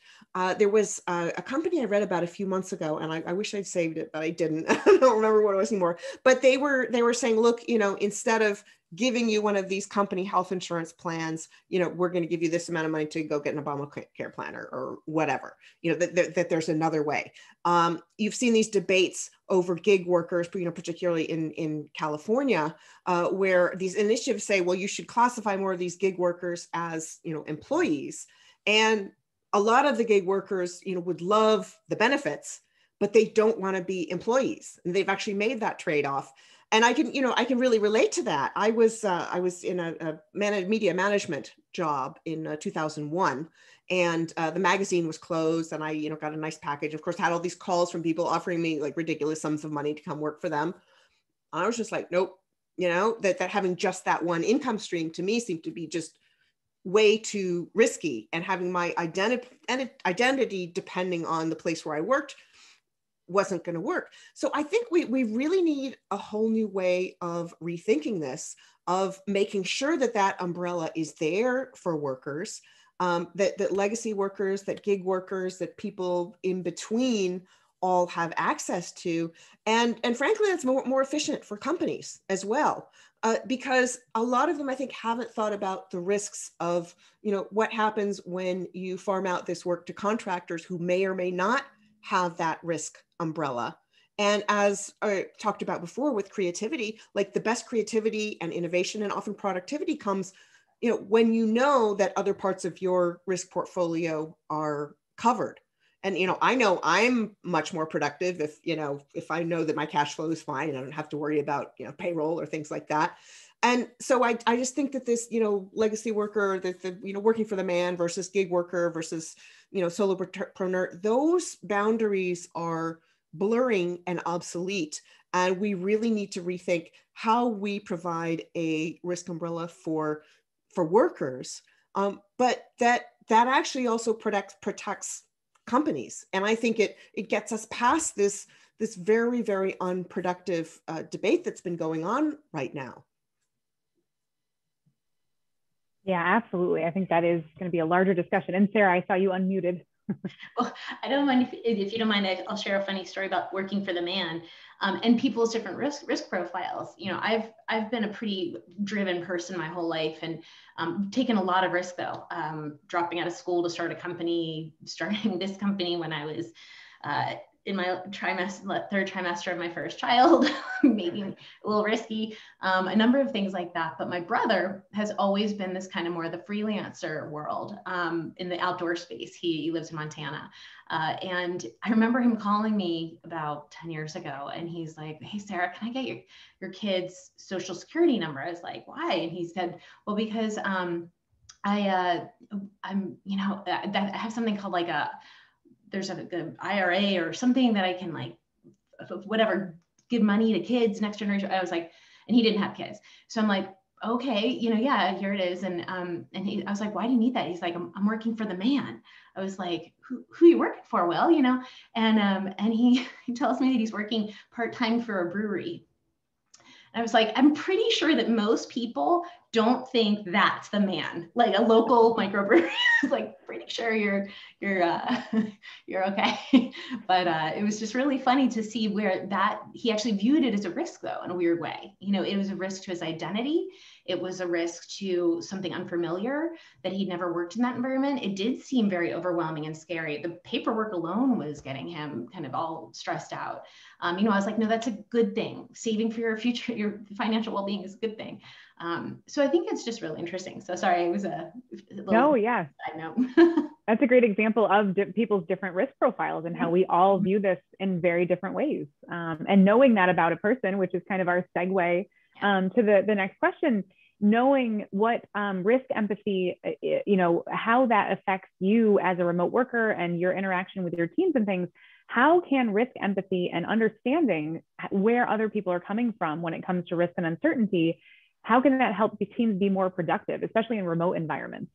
There was a company I read about a few months ago, and I wish I'd saved it, but I didn't. I don't remember what it was anymore. But they were saying, look, instead of giving you one of these company health insurance plans, we're going to give you this amount of money to go get an Obamacare plan or whatever, that there's another way. You've seen these debates over gig workers, particularly in California, where these initiatives say, well, you should classify more of these gig workers as, employees. And a lot of the gig workers, would love the benefits, but they don't want to be employees. And they've actually made that trade-off. And I can really relate to that. I was in a media management job in 2001, and the magazine was closed, and I, got a nice package. Of course, had all these calls from people offering me like ridiculous sums of money to come work for them. I was just like, nope, that having just that one income stream to me seemed to be just way too risky, and having my identity depending on the place where I worked wasn't going to work. So I think we really need a whole new way of rethinking this, of making sure that umbrella is there for workers, that legacy workers, that gig workers, that people in between all have access to. And frankly, that's more efficient for companies as well. Because a lot of them, I think, haven't thought about the risks of, what happens when you farm out this work to contractors who may or may not have that risk umbrella. And as I talked about before with creativity, like the best creativity and innovation and often productivity comes, when that other parts of your risk portfolio are covered. And, I know I'm much more productive if I know that my cash flow is fine and I don't have to worry about, payroll or things like that. And so I just think that this, legacy worker, the working for the man versus gig worker versus, solopreneur, those boundaries are blurring and obsolete. And we really need to rethink how we provide a risk umbrella for workers, but that actually also protects companies. And I think it gets us past this very, very unproductive debate that's been going on right now. Yeah, absolutely. I think that is going to be a larger discussion. And Sara, I saw you unmuted. Well, I don't mind if you don't mind, I'll share a funny story about working for the man and people's different risk profiles. I've been a pretty driven person my whole life, and taken a lot of risk though. Dropping out of school to start a company, starting this company when I was in my third trimester of my first child, maybe a little risky, a number of things like that. But my brother has always been this kind of more the freelancer world in the outdoor space. He lives in Montana. And I remember him calling me about 10 years ago, and he's like, "Hey, Sara, can I get your kid's social security number?" I was like, "Why?" And he said, "Well, because I'm, you know, that I have something called like there's a IRA or something that I can like, whatever, give money to kids, next generation." I was like, and he didn't have kids. So I'm like, okay, you know, yeah, here it is. And I was like, "Why do you need that?" He's like, I'm working for the man." I was like, who are you working for, Will, you know? And he tells me that he's working part-time for a brewery. And I was like, I'm pretty sure that most people don't think that's the man, like a local microbrewery. Like, pretty sure you're okay. But it was just really funny to see where that he actually viewed it as a risk, though, in a weird way. You know, it was a risk to his identity. It was a risk to something unfamiliar that he'd never worked in that environment. It did seem very overwhelming and scary. The paperwork alone was getting him kind of all stressed out. You know, I was like, no, that's a good thing. Saving for your future, your financial well-being is a good thing. So I think it's just really interesting. So sorry, it was a little no, yeah. side note. That's a great example of people's different risk profiles and how we all view this in very different ways. And knowing that about a person, which is kind of our segue to the next question, knowing what risk empathy, you know, how that affects you as a remote worker and your interaction with your teams and things. How can risk empathy and understanding where other people are coming from when it comes to risk and uncertainty, how can that help the teams be more productive, especially in remote environments?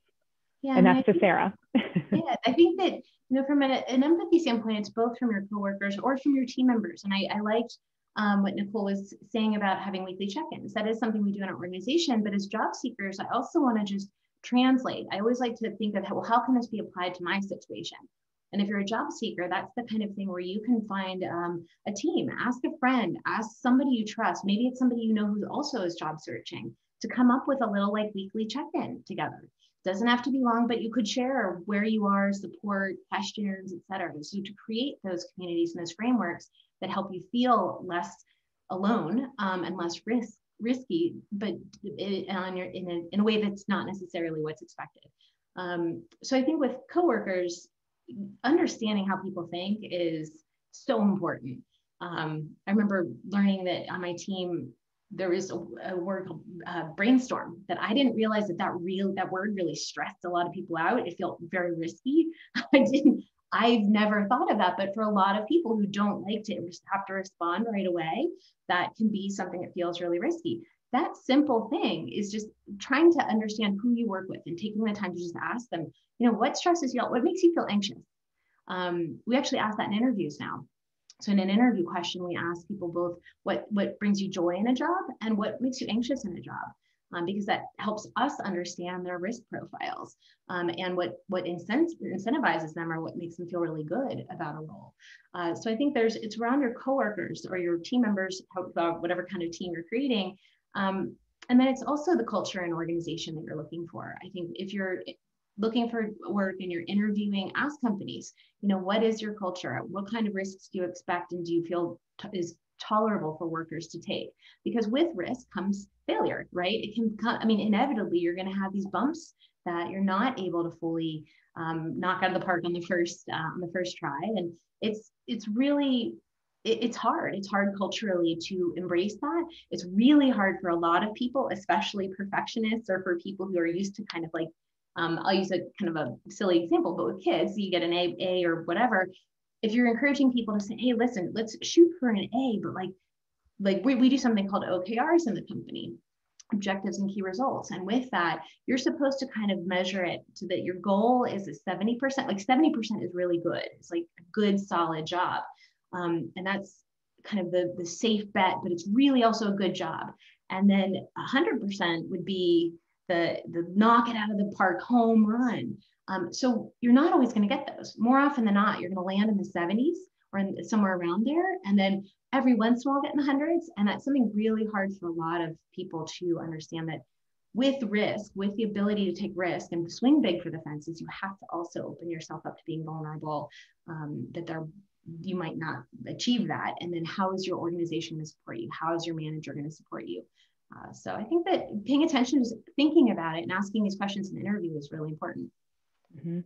Yeah, and that's to Sara. Yeah, I think that, you know, from an empathy standpoint, it's both from your coworkers or from your team members. And I liked what Nicole was saying about having weekly check-ins. That is something we do in our organization. But as job seekers, I also want to just translate. I always like to think of, well, how can this be applied to my situation? And if you're a job seeker, that's the kind of thing where you can find a team, ask a friend, ask somebody you trust. Maybe it's somebody you know who also is job searching, to come up with a little like weekly check-in together. Doesn't have to be long, but you could share where you are, support, questions, et cetera. So to create those communities and those frameworks that help you feel less alone and less risky, but in a way that's not necessarily what's expected. So I think with coworkers, understanding how people think is so important. I remember learning that on my team, there is a word called brainstorm that I didn't realize that word really stressed a lot of people out. It felt very risky. I've never thought of that, but for a lot of people who don't like to have to respond right away, that can be something that feels really risky. That simple thing is just trying to understand who you work with and taking the time to just ask them, you know, what stresses you out? What makes you feel anxious? We actually ask that in interviews now. So in an interview question, we ask people both what brings you joy in a job and what makes you anxious in a job, because that helps us understand their risk profiles and what incentivizes them or what makes them feel really good about a role. So I think it's around your coworkers or your team members, whatever kind of team you're creating. And then it's also the culture and organization that you're looking for. I think if you're looking for work and you're interviewing, ask companies, you know, what is your culture? What kind of risks do you expect and do you feel is tolerable for workers to take? Because with risk comes failure, right? It can come, I mean, inevitably you're going to have these bumps that you're not able to fully knock out of the park on the first try. And it's really, it's hard. It's hard culturally to embrace that. It's really hard for a lot of people, especially perfectionists or for people who are used to kind of like, I'll use a kind of a silly example, but with kids, you get an A or whatever. If you're encouraging people to say, hey, listen, let's shoot for an A, but like we do something called OKRs in the company, objectives and key results. And with that, you're supposed to kind of measure it so that your goal is a 70%, like 70% is really good. It's like a good, solid job. And that's kind of the safe bet, but it's really also a good job. And then 100% would be the knock it out of the park home run. So you're not always going to get those. More often than not, you're going to land in the 70s or somewhere around there. And then every once in a while get in the hundreds. And that's something really hard for a lot of people to understand, that with risk, with the ability to take risk and swing big for the fences, you have to also open yourself up to being vulnerable, that you might not achieve that. And then how is your organization going to support you? How is your manager going to support you? So I think that paying attention, is thinking about it and asking these questions in the interview is really important. Mm-hmm.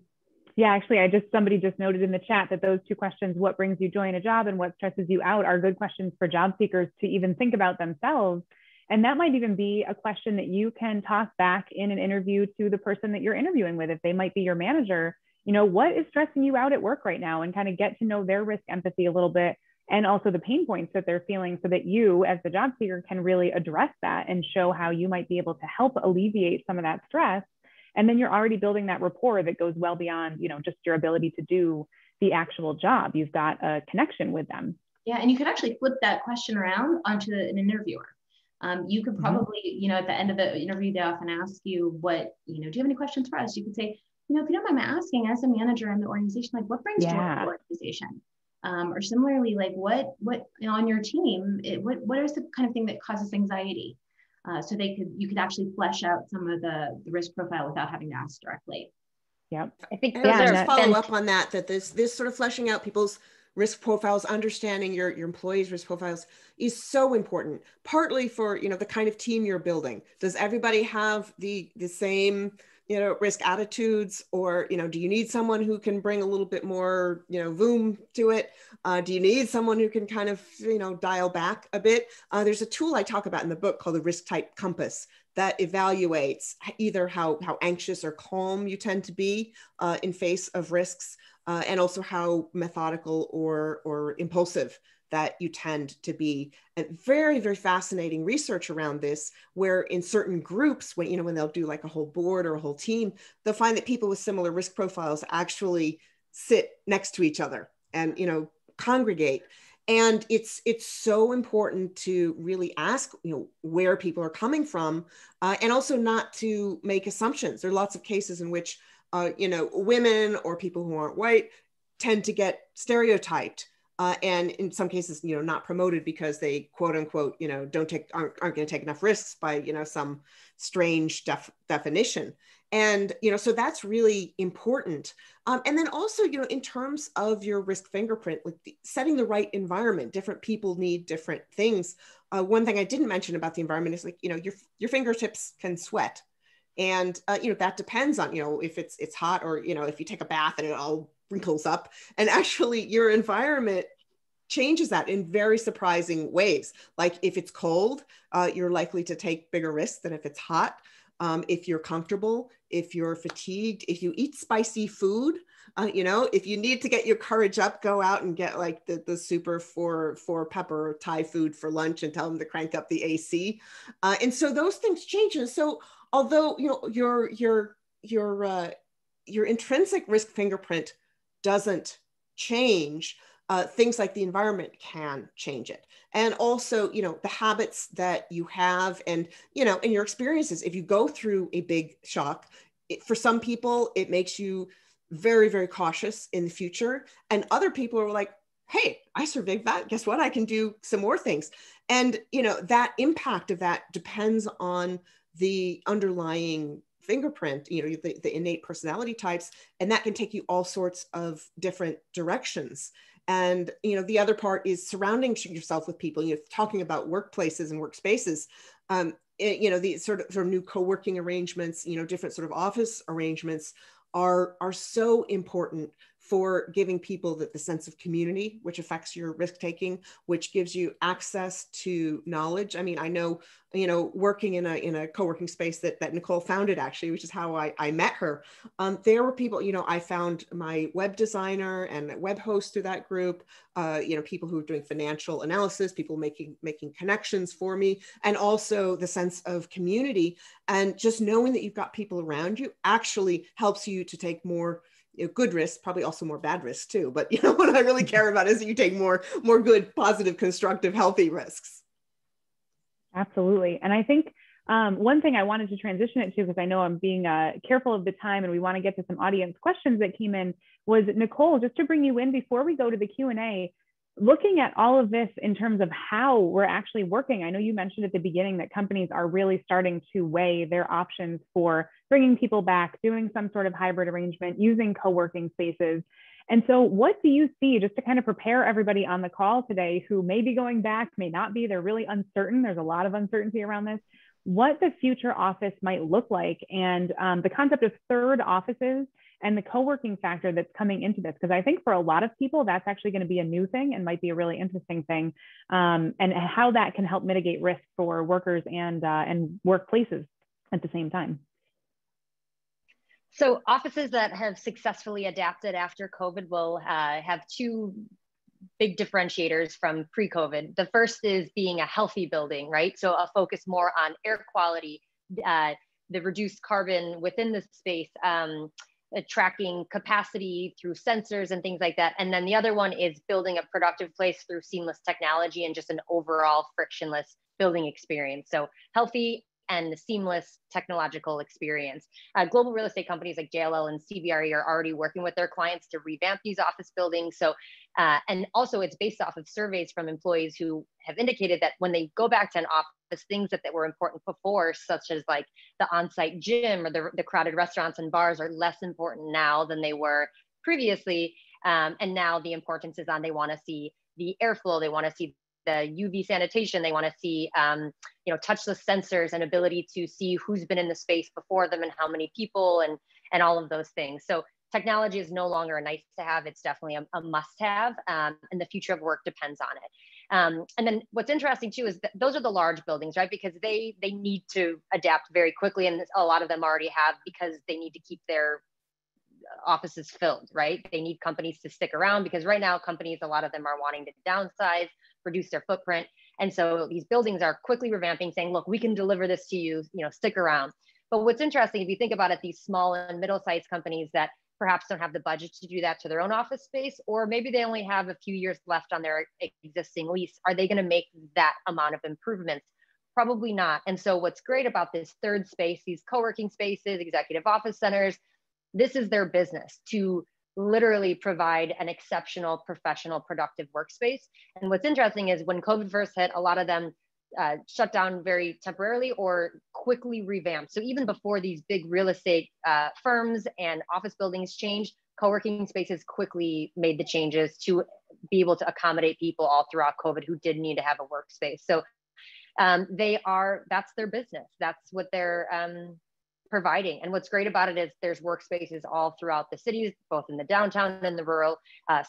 Yeah, actually, somebody just noted in the chat that those two questions, what brings you joy in a job and what stresses you out, are good questions for job seekers to even think about themselves. And that might even be a question that you can toss back in an interview to the person that you're interviewing with. If they might be your manager, what is stressing you out at work right now, and kind of get to know their risk empathy a little bit, and also the pain points that they're feeling, so that you as the job seeker can really address that and show how you might be able to help alleviate some of that stress. And then you're already building that rapport that goes well beyond, just your ability to do the actual job. You've got a connection with them. Yeah, and you could actually flip that question around onto an interviewer. You could probably, at the end of the interview, they often ask you do you have any questions for us? You could say, if you don't mind me asking, as a manager in the organization, like what brings joy to the organization? Or similarly, like what on your team, what is the kind of thing that causes anxiety? So you could actually flesh out some of the risk profile without having to ask directly. Yep. I think those are just follow up on that this sort of fleshing out people's risk profiles, understanding your employees' risk profiles is so important, partly for, the kind of team you're building. Does everybody have the same, risk attitudes, or, do you need someone who can bring a little bit more, voom to it? Do you need someone who can kind of, dial back a bit? There's a tool I talk about in the book called the Risk Type Compass that evaluates either how anxious or calm you tend to be in face of risks, and also how methodical or impulsive that you tend to be. And very, very fascinating research around this, where in certain groups, when they'll do like a whole board or a whole team, they'll find that people with similar risk profiles actually sit next to each other and, congregate. And it's so important to really ask, where people are coming from, and also not to make assumptions. There are lots of cases in which, women or people who aren't white tend to get stereotyped, and in some cases, not promoted because they quote unquote, aren't going to take enough risks by, some strange definition. And, so that's really important. And then also, in terms of your risk fingerprint, like setting the right environment, different people need different things. One thing I didn't mention about the environment is like, your fingertips can sweat. And, that depends on, if it's hot, or, if you take a bath and it all wrinkles up, and actually your environment changes that in very surprising ways. Like if it's cold, you're likely to take bigger risks than if it's hot. If you're comfortable, if you're fatigued, if you eat spicy food, if you need to get your courage up, go out and get like the super four pepper Thai food for lunch and tell them to crank up the AC. And so those things change. And so although, your intrinsic risk fingerprint doesn't change, things like the environment can change it. And also, the habits that you have and, and your experiences. If you go through a big shock, for some people, it makes you very, very cautious in the future. And other people are like, hey, I survived that. Guess what? I can do some more things. And, that impact of that depends on the underlying fingerprint, the innate personality types, and that can take you all sorts of different directions. And, the other part is surrounding yourself with people, talking about workplaces and workspaces, the sort of new co-working arrangements, different sort of office arrangements are so important for giving people the sense of community, which affects your risk taking, which gives you access to knowledge. I mean, I know, working in a co-working space that Nicole founded, actually, which is how I met her. There were people, I found my web designer and web host through that group, people who were doing financial analysis, people making connections for me, and also the sense of community. And just knowing that you've got people around you actually helps you to take more good risks, probably also more bad risks too. But what I really care about is that you take more good, positive, constructive, healthy risks. Absolutely. And I think one thing I wanted to transition it to, because I know I'm being careful of the time and we want to get to some audience questions that came in, was Nicole, just to bring you in before we go to the Q&A, looking at all of this in terms of how we're actually working. I know you mentioned at the beginning that companies are really starting to weigh their options for bringing people back, doing some sort of hybrid arrangement, using co-working spaces. And so what do you see, just to kind of prepare everybody on the call today who may be going back, may not be, they're really uncertain. There's a lot of uncertainty around this, what the future office might look like, and the concept of third offices and the co-working factor that's coming into this. Because I think for a lot of people, that's actually going to be a new thing and might be a really interesting thing, and how that can help mitigate risk for workers and workplaces at the same time. So offices that have successfully adapted after COVID will have two big differentiators from pre-COVID. The first is being a healthy building, right? So a focus more on air quality, the reduced carbon within the space, tracking capacity through sensors and things like that. And then the other one is building a productive place through seamless technology and just an overall frictionless building experience. So healthy and the seamless technological experience. Global real estate companies like JLL and CBRE are already working with their clients to revamp these office buildings. So, and also it's based off of surveys from employees who have indicated that when they go back to an office, things that were important before, such as like the on-site gym or the crowded restaurants and bars, are less important now than they were previously. And now the importance is on, they want to see the airflow, they want to see the UV sanitation, they want to see touchless sensors and ability to see who's been in the space before them and how many people and all of those things. So technology is no longer a nice to have, it's definitely a must have, and the future of work depends on it. And then what's interesting too is that those are the large buildings, right? Because they need to adapt very quickly, and a lot of them already have, because they need to keep their offices filled, right? They need companies to stick around, because right now companies, a lot of them are wanting to downsize, reduce their footprint. And so these buildings are quickly revamping, saying, look, we can deliver this to you, stick around. But what's interesting, if you think about it, these small and middle-sized companies that perhaps don't have the budget to do that to their own office space, or maybe they only have a few years left on their existing lease, are they going to make that amount of improvements? Probably not. And so what's great about this third space, these co-working spaces, executive office centers, this is their business, to literally provide an exceptional, professional, productive workspace. And what's interesting is when COVID first hit, a lot of them shut down very temporarily or quickly revamped. So even before these big real estate firms and office buildings changed, co-working spaces quickly made the changes to be able to accommodate people all throughout COVID who did need to have a workspace. So that's their business. That's what they're providing. And what's great about it is there's workspaces all throughout the cities, both in the downtown and the rural,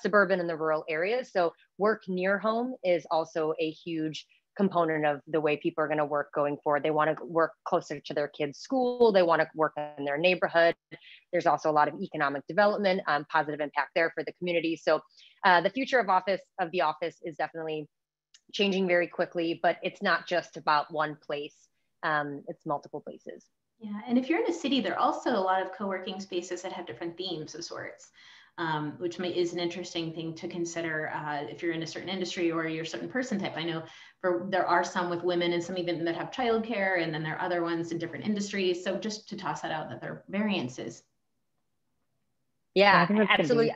suburban and the rural areas. So work near home is also a huge component of the way people are going to work going forward. They want to work closer to their kids' school. They want to work in their neighborhood. There's also a lot of economic development, positive impact there for the community. So the future of the office is definitely changing very quickly, but it's not just about one place. It's multiple places. Yeah, and if you're in a city, there are also a lot of co-working spaces that have different themes of sorts, which is an interesting thing to consider if you're in a certain industry or you're a certain person type. I know there are some with women and some even that have childcare, and then there are other ones in different industries. So just to toss that out, that there are variances. Yeah, absolutely.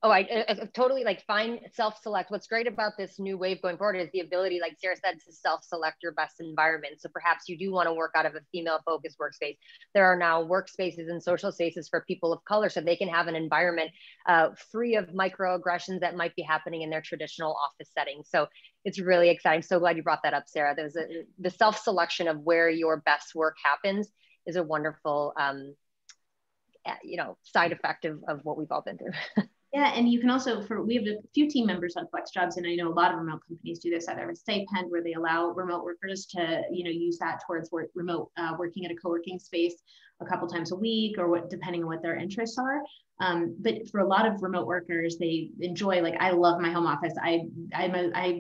Oh, I totally find self-select. What's great about this new wave going forward is the ability, like Sara said, to self-select your best environment. So perhaps you do want to work out of a female-focused workspace. There are now workspaces and social spaces for people of color, so they can have an environment free of microaggressions that might be happening in their traditional office setting. So it's really exciting. So glad you brought that up, Sara. The self-selection of where your best work happens is a wonderful, side effect of what we've all been through. Yeah, and you can also, we have a few team members on FlexJobs, and I know a lot of remote companies do this, either a stipend where they allow remote workers to, use that towards remote working at a co-working space a couple times a week, or depending on what their interests are. But for a lot of remote workers, they enjoy, I love my home office. I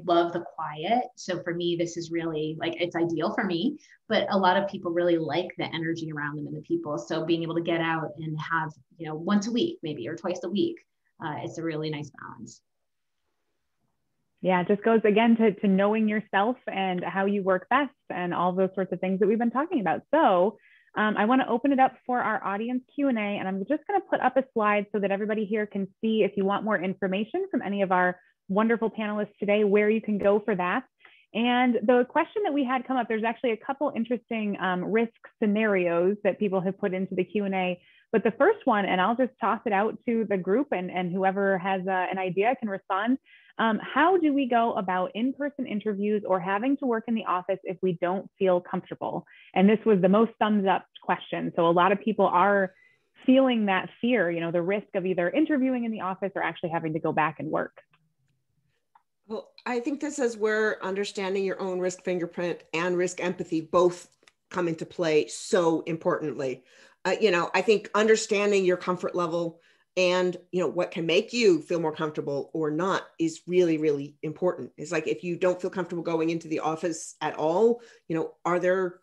love the quiet. So for me, this is really it's ideal for me, but a lot of people really like the energy around them and the people. So being able to get out and have, once a week, maybe, or twice a week, it's a really nice balance. Yeah, it just goes again to knowing yourself and how you work best and all those sorts of things that we've been talking about. So I want to open it up for our audience Q&A, and I'm just going to put up a slide so that everybody here can see, if you want more information from any of our wonderful panelists today, where you can go for that. And the question that we had come up, there's actually a couple interesting risk scenarios that people have put into the Q&A. But the first one, and I'll just toss it out to the group, and whoever has an idea can respond. How do we go about in-person interviews or having to work in the office if we don't feel comfortable? And this was the most thumbs up question. So a lot of people are feeling that fear, the risk of either interviewing in the office or actually having to go back and work. Well, I think this is where understanding your own risk fingerprint and risk empathy both come into play so importantly. I think understanding your comfort level and, what can make you feel more comfortable or not is really, really important. It's like, if you don't feel comfortable going into the office at all, are there,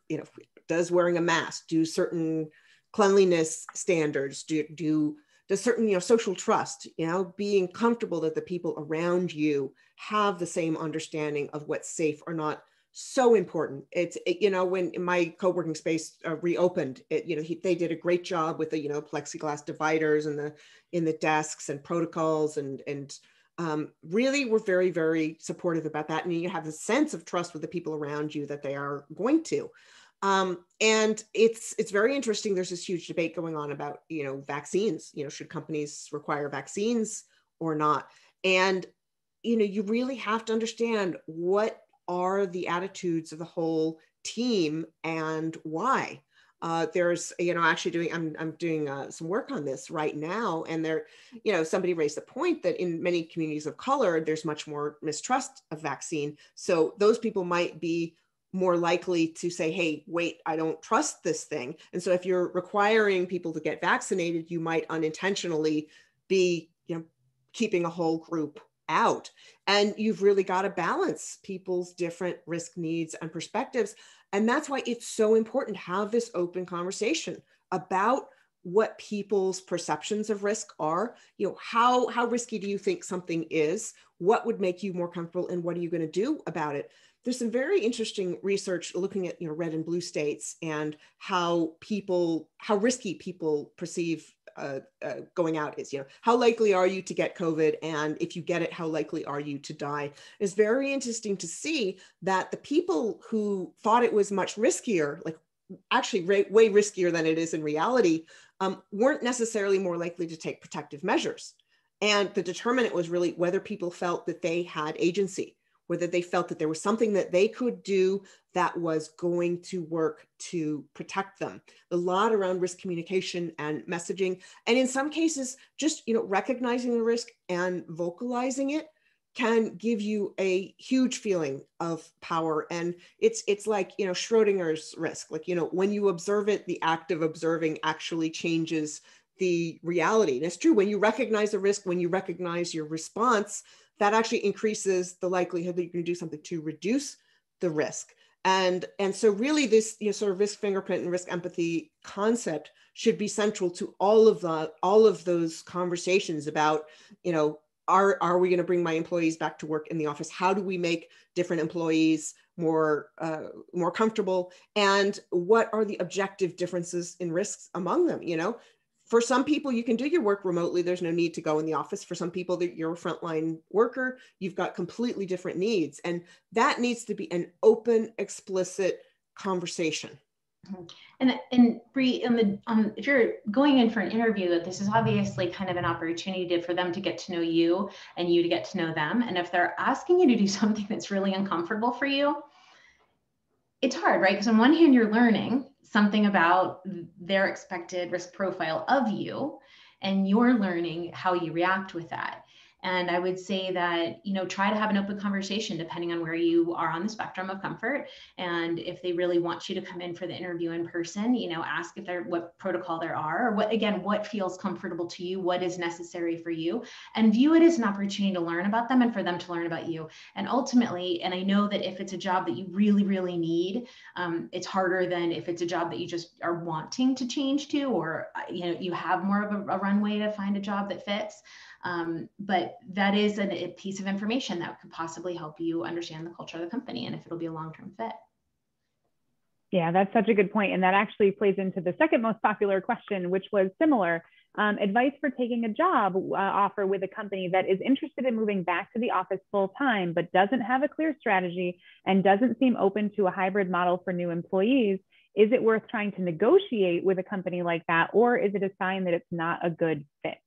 does wearing a mask, do certain cleanliness standards, does certain, social trust, being comfortable that the people around you have the same understanding of what's safe or not, so important. It's, when my co-working space reopened, they did a great job with the, plexiglass dividers and in the desks and protocols and really were very, very supportive about that. And you have a sense of trust with the people around you that they are going to. And it's very interesting. There's this huge debate going on about, vaccines, should companies require vaccines or not? And, you really have to understand what are the attitudes of the whole team and why. There's, actually I'm doing some work on this right now. And there, somebody raised the point that in many communities of color, there's much more mistrust of vaccine. So those people might be more likely to say, hey, wait, I don't trust this thing. And so if you're requiring people to get vaccinated, you might unintentionally be, keeping a whole group out. And you've really got to balance people's different risk needs and perspectives. And that's why it's so important to have this open conversation about what people's perceptions of risk are. How risky do you think something is? What would make you more comfortable, and what are you going to do about it? There's some very interesting research looking at red and blue states and how risky people perceive going out is. How likely are you to get COVID? And if you get it, how likely are you to die? It's very interesting to see that the people who thought it was much riskier, like actually way riskier than it is in reality, weren't necessarily more likely to take protective measures. And the determinant was really whether people felt that they had agency, whether they felt that there was something that they could do that was going to work to protect them. A lot around risk communication and messaging. And in some cases, just recognizing the risk and vocalizing it can give you a huge feeling of power. And it's like, Schrodinger's risk. Like, when you observe it, the act of observing actually changes the reality. And it's true, when you recognize a risk, when you recognize your response, that actually increases the likelihood that you're going to do something to reduce the risk. And so really this sort of risk fingerprint and risk empathy concept should be central to all of those conversations about, are we going to bring my employees back to work in the office? How do we make different employees more comfortable? And what are the objective differences in risks among them? For some people, you can do your work remotely. There's no need to go in the office. For some people, that you're a frontline worker, you've got completely different needs. And that needs to be an open, explicit conversation. And Bree, if you're going in for an interview, this is obviously kind of an opportunity for them to get to know you and you to get to know them. And if they're asking you to do something that's really uncomfortable for you, it's hard, right? Because on one hand, you're learning something about their expected risk profile of you, and you're learning how you react with that. And I would say that, try to have an open conversation depending on where you are on the spectrum of comfort. And if they really want you to come in for the interview in person, ask if what protocol there are, or what feels comfortable to you, what is necessary for you, and view it as an opportunity to learn about them and for them to learn about you. And ultimately, and I know that if it's a job that you really, really need, it's harder than if it's a job that you just are wanting to change to, or, you have more of a runway to find a job that fits. But that is a piece of information that could possibly help you understand the culture of the company and if it'll be a long-term fit. Yeah, that's such a good point. And that actually plays into the second most popular question, which was similar. Advice for taking a job offer with a company that is interested in moving back to the office full time, but doesn't have a clear strategy and doesn't seem open to a hybrid model for new employees. is it worth trying to negotiate with a company like that, or is it a sign that it's not a good fit?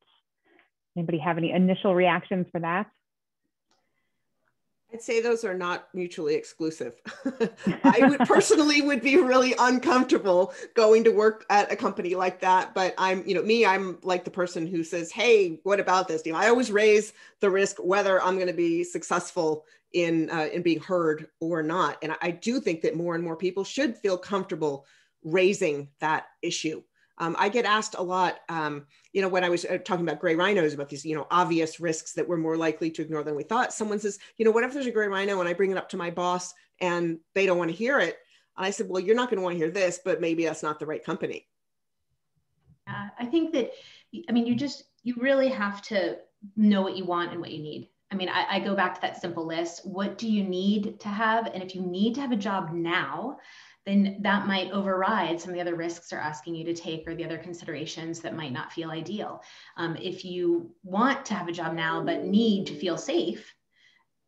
Anybody have any initial reactions for that? I'd say those are not mutually exclusive. I would personally would be really uncomfortable going to work at a company like that. But I'm like the person who says, hey, what about this? I always raise the risk whether I'm going to be successful in being heard or not. And I do think that more and more people should feel comfortable raising that issue. I get asked a lot, when I was talking about gray rhinos, about these, obvious risks that we're more likely to ignore than we thought. Someone says, what if there's a gray rhino and I bring it up to my boss and they don't want to hear it? And I said, well, you're not going to want to hear this, but maybe that's not the right company. I think that, you really have to know what you want and what you need. I go back to that simple list. What do you need to have? And if you need to have a job now, then that might override some of the other risks they're asking you to take or the other considerations that might not feel ideal. If you want to have a job now, but need to feel safe,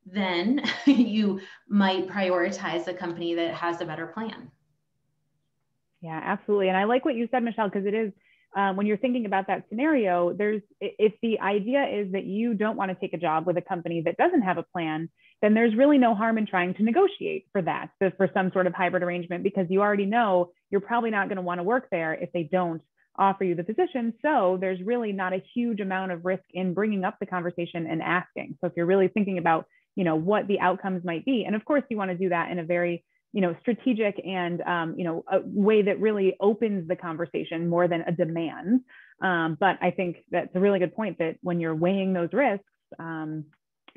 then you might prioritize the company that has a better plan. Yeah, absolutely. And I like what you said, Michele, because it is, when you're thinking about that scenario, if the idea is that you don't want to take a job with a company that doesn't have a plan, then there's really no harm in trying to negotiate for that, for some sort of hybrid arrangement, because you already know you're probably not going to want to work there if they don't offer you the position. So there's really not a huge amount of risk in bringing up the conversation and asking. So if you're really thinking about, what the outcomes might be, and of course you want to do that in a very strategic and, a way that really opens the conversation more than a demand. But I think that's a really good point that when you're weighing those risks,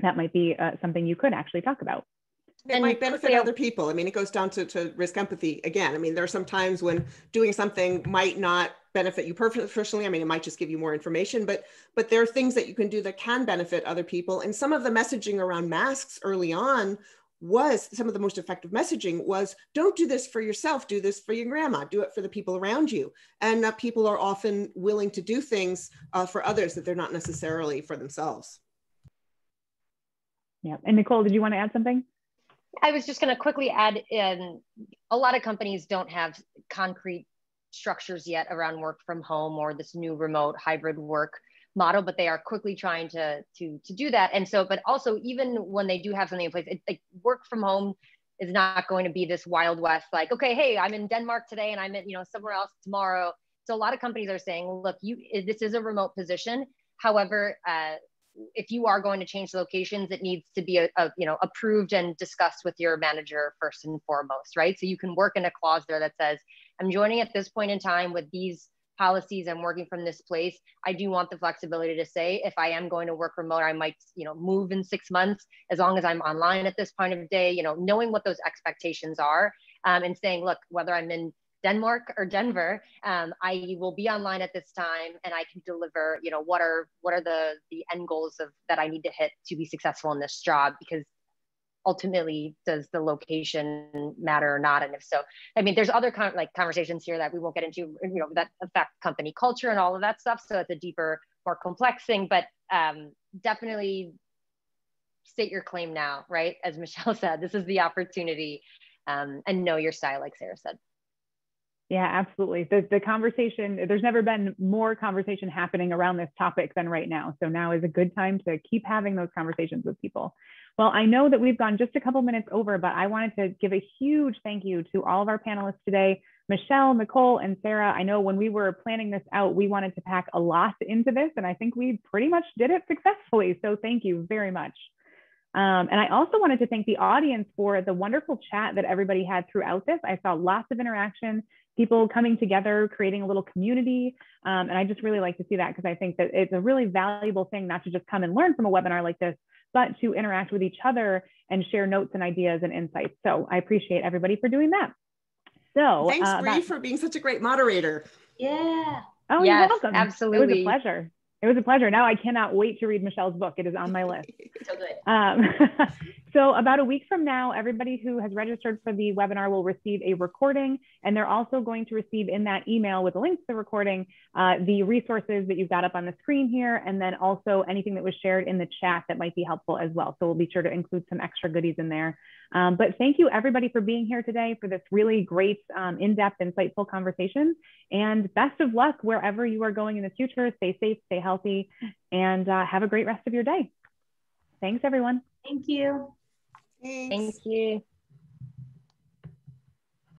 that might be something you could actually talk about. It might benefit other people. It goes down to risk empathy again. There are some times when doing something might not benefit you personally. It might just give you more information, but there are things that you can do that can benefit other people. And some of the messaging around masks early on was some of the most effective messaging was, don't do this for yourself, do this for your grandma, do it for the people around you. And people are often willing to do things for others that they're not necessarily for themselves. Yeah. And Nicole, did you want to add something? I was just going to quickly add in, a lot of companies don't have concrete structures yet around work from home or this new remote hybrid work model, but they are quickly trying to do that. And so, but also even when they do have something in place, like work from home is not going to be this Wild West, like, okay, hey, I'm in Denmark today and I'm in, somewhere else tomorrow. So a lot of companies are saying, look, this is a remote position. However, if you are going to change locations, it needs to be approved and discussed with your manager first and foremost, right? So you can work in a clause there that says, I'm joining at this point in time with these policies, I'm working from this place. I do want the flexibility to say, if I am going to work remote, I might, move in 6 months, as long as I'm online at this point of day, knowing what those expectations are, and saying, look, whether I'm in Denmark or Denver, I will be online at this time and I can deliver, what are the end goals that I need to hit to be successful in this job, because ultimately, does the location matter or not? And if so, there's other conversations here that we won't get into, that affect company culture and all of that stuff. So it's a deeper, more complex thing, but definitely state your claim now, right? As Michele said, this is the opportunity, and know your style, like Sara said. Yeah, absolutely. The conversation, there's never been more conversation happening around this topic than right now. So now is a good time to keep having those conversations with people. Well, I know that we've gone just a couple minutes over, but I wanted to give a huge thank you to all of our panelists today, Michele, Nicole, and Sara. I know when we were planning this out, we wanted to pack a lot into this, and I think we pretty much did it successfully. So thank you very much. And I also wanted to thank the audience for the wonderful chat that everybody had throughout this. I saw lots of interaction, people coming together, creating a little community. And I just really like to see that, because I think that it's a really valuable thing not to just come and learn from a webinar like this, but to interact with each other and share notes and ideas and insights. So I appreciate everybody for doing that. So thanks, Bree, for being such a great moderator. Yeah. Oh, yes, you're welcome. Absolutely. It was a pleasure. It was a pleasure. Now I cannot wait to read Michele's book. It is on my list. So good. So about a week from now, everybody who has registered for the webinar will receive a recording, and they're also going to receive in that email with a link to the recording, the resources that you've got up on the screen here, and then also anything that was shared in the chat that might be helpful as well. So we'll be sure to include some extra goodies in there. But thank you everybody for being here today for this really great, in-depth, insightful conversation, and best of luck wherever you are going in the future. Stay safe, stay healthy, and have a great rest of your day. Thanks, everyone. Thank you. Thanks. Thank you.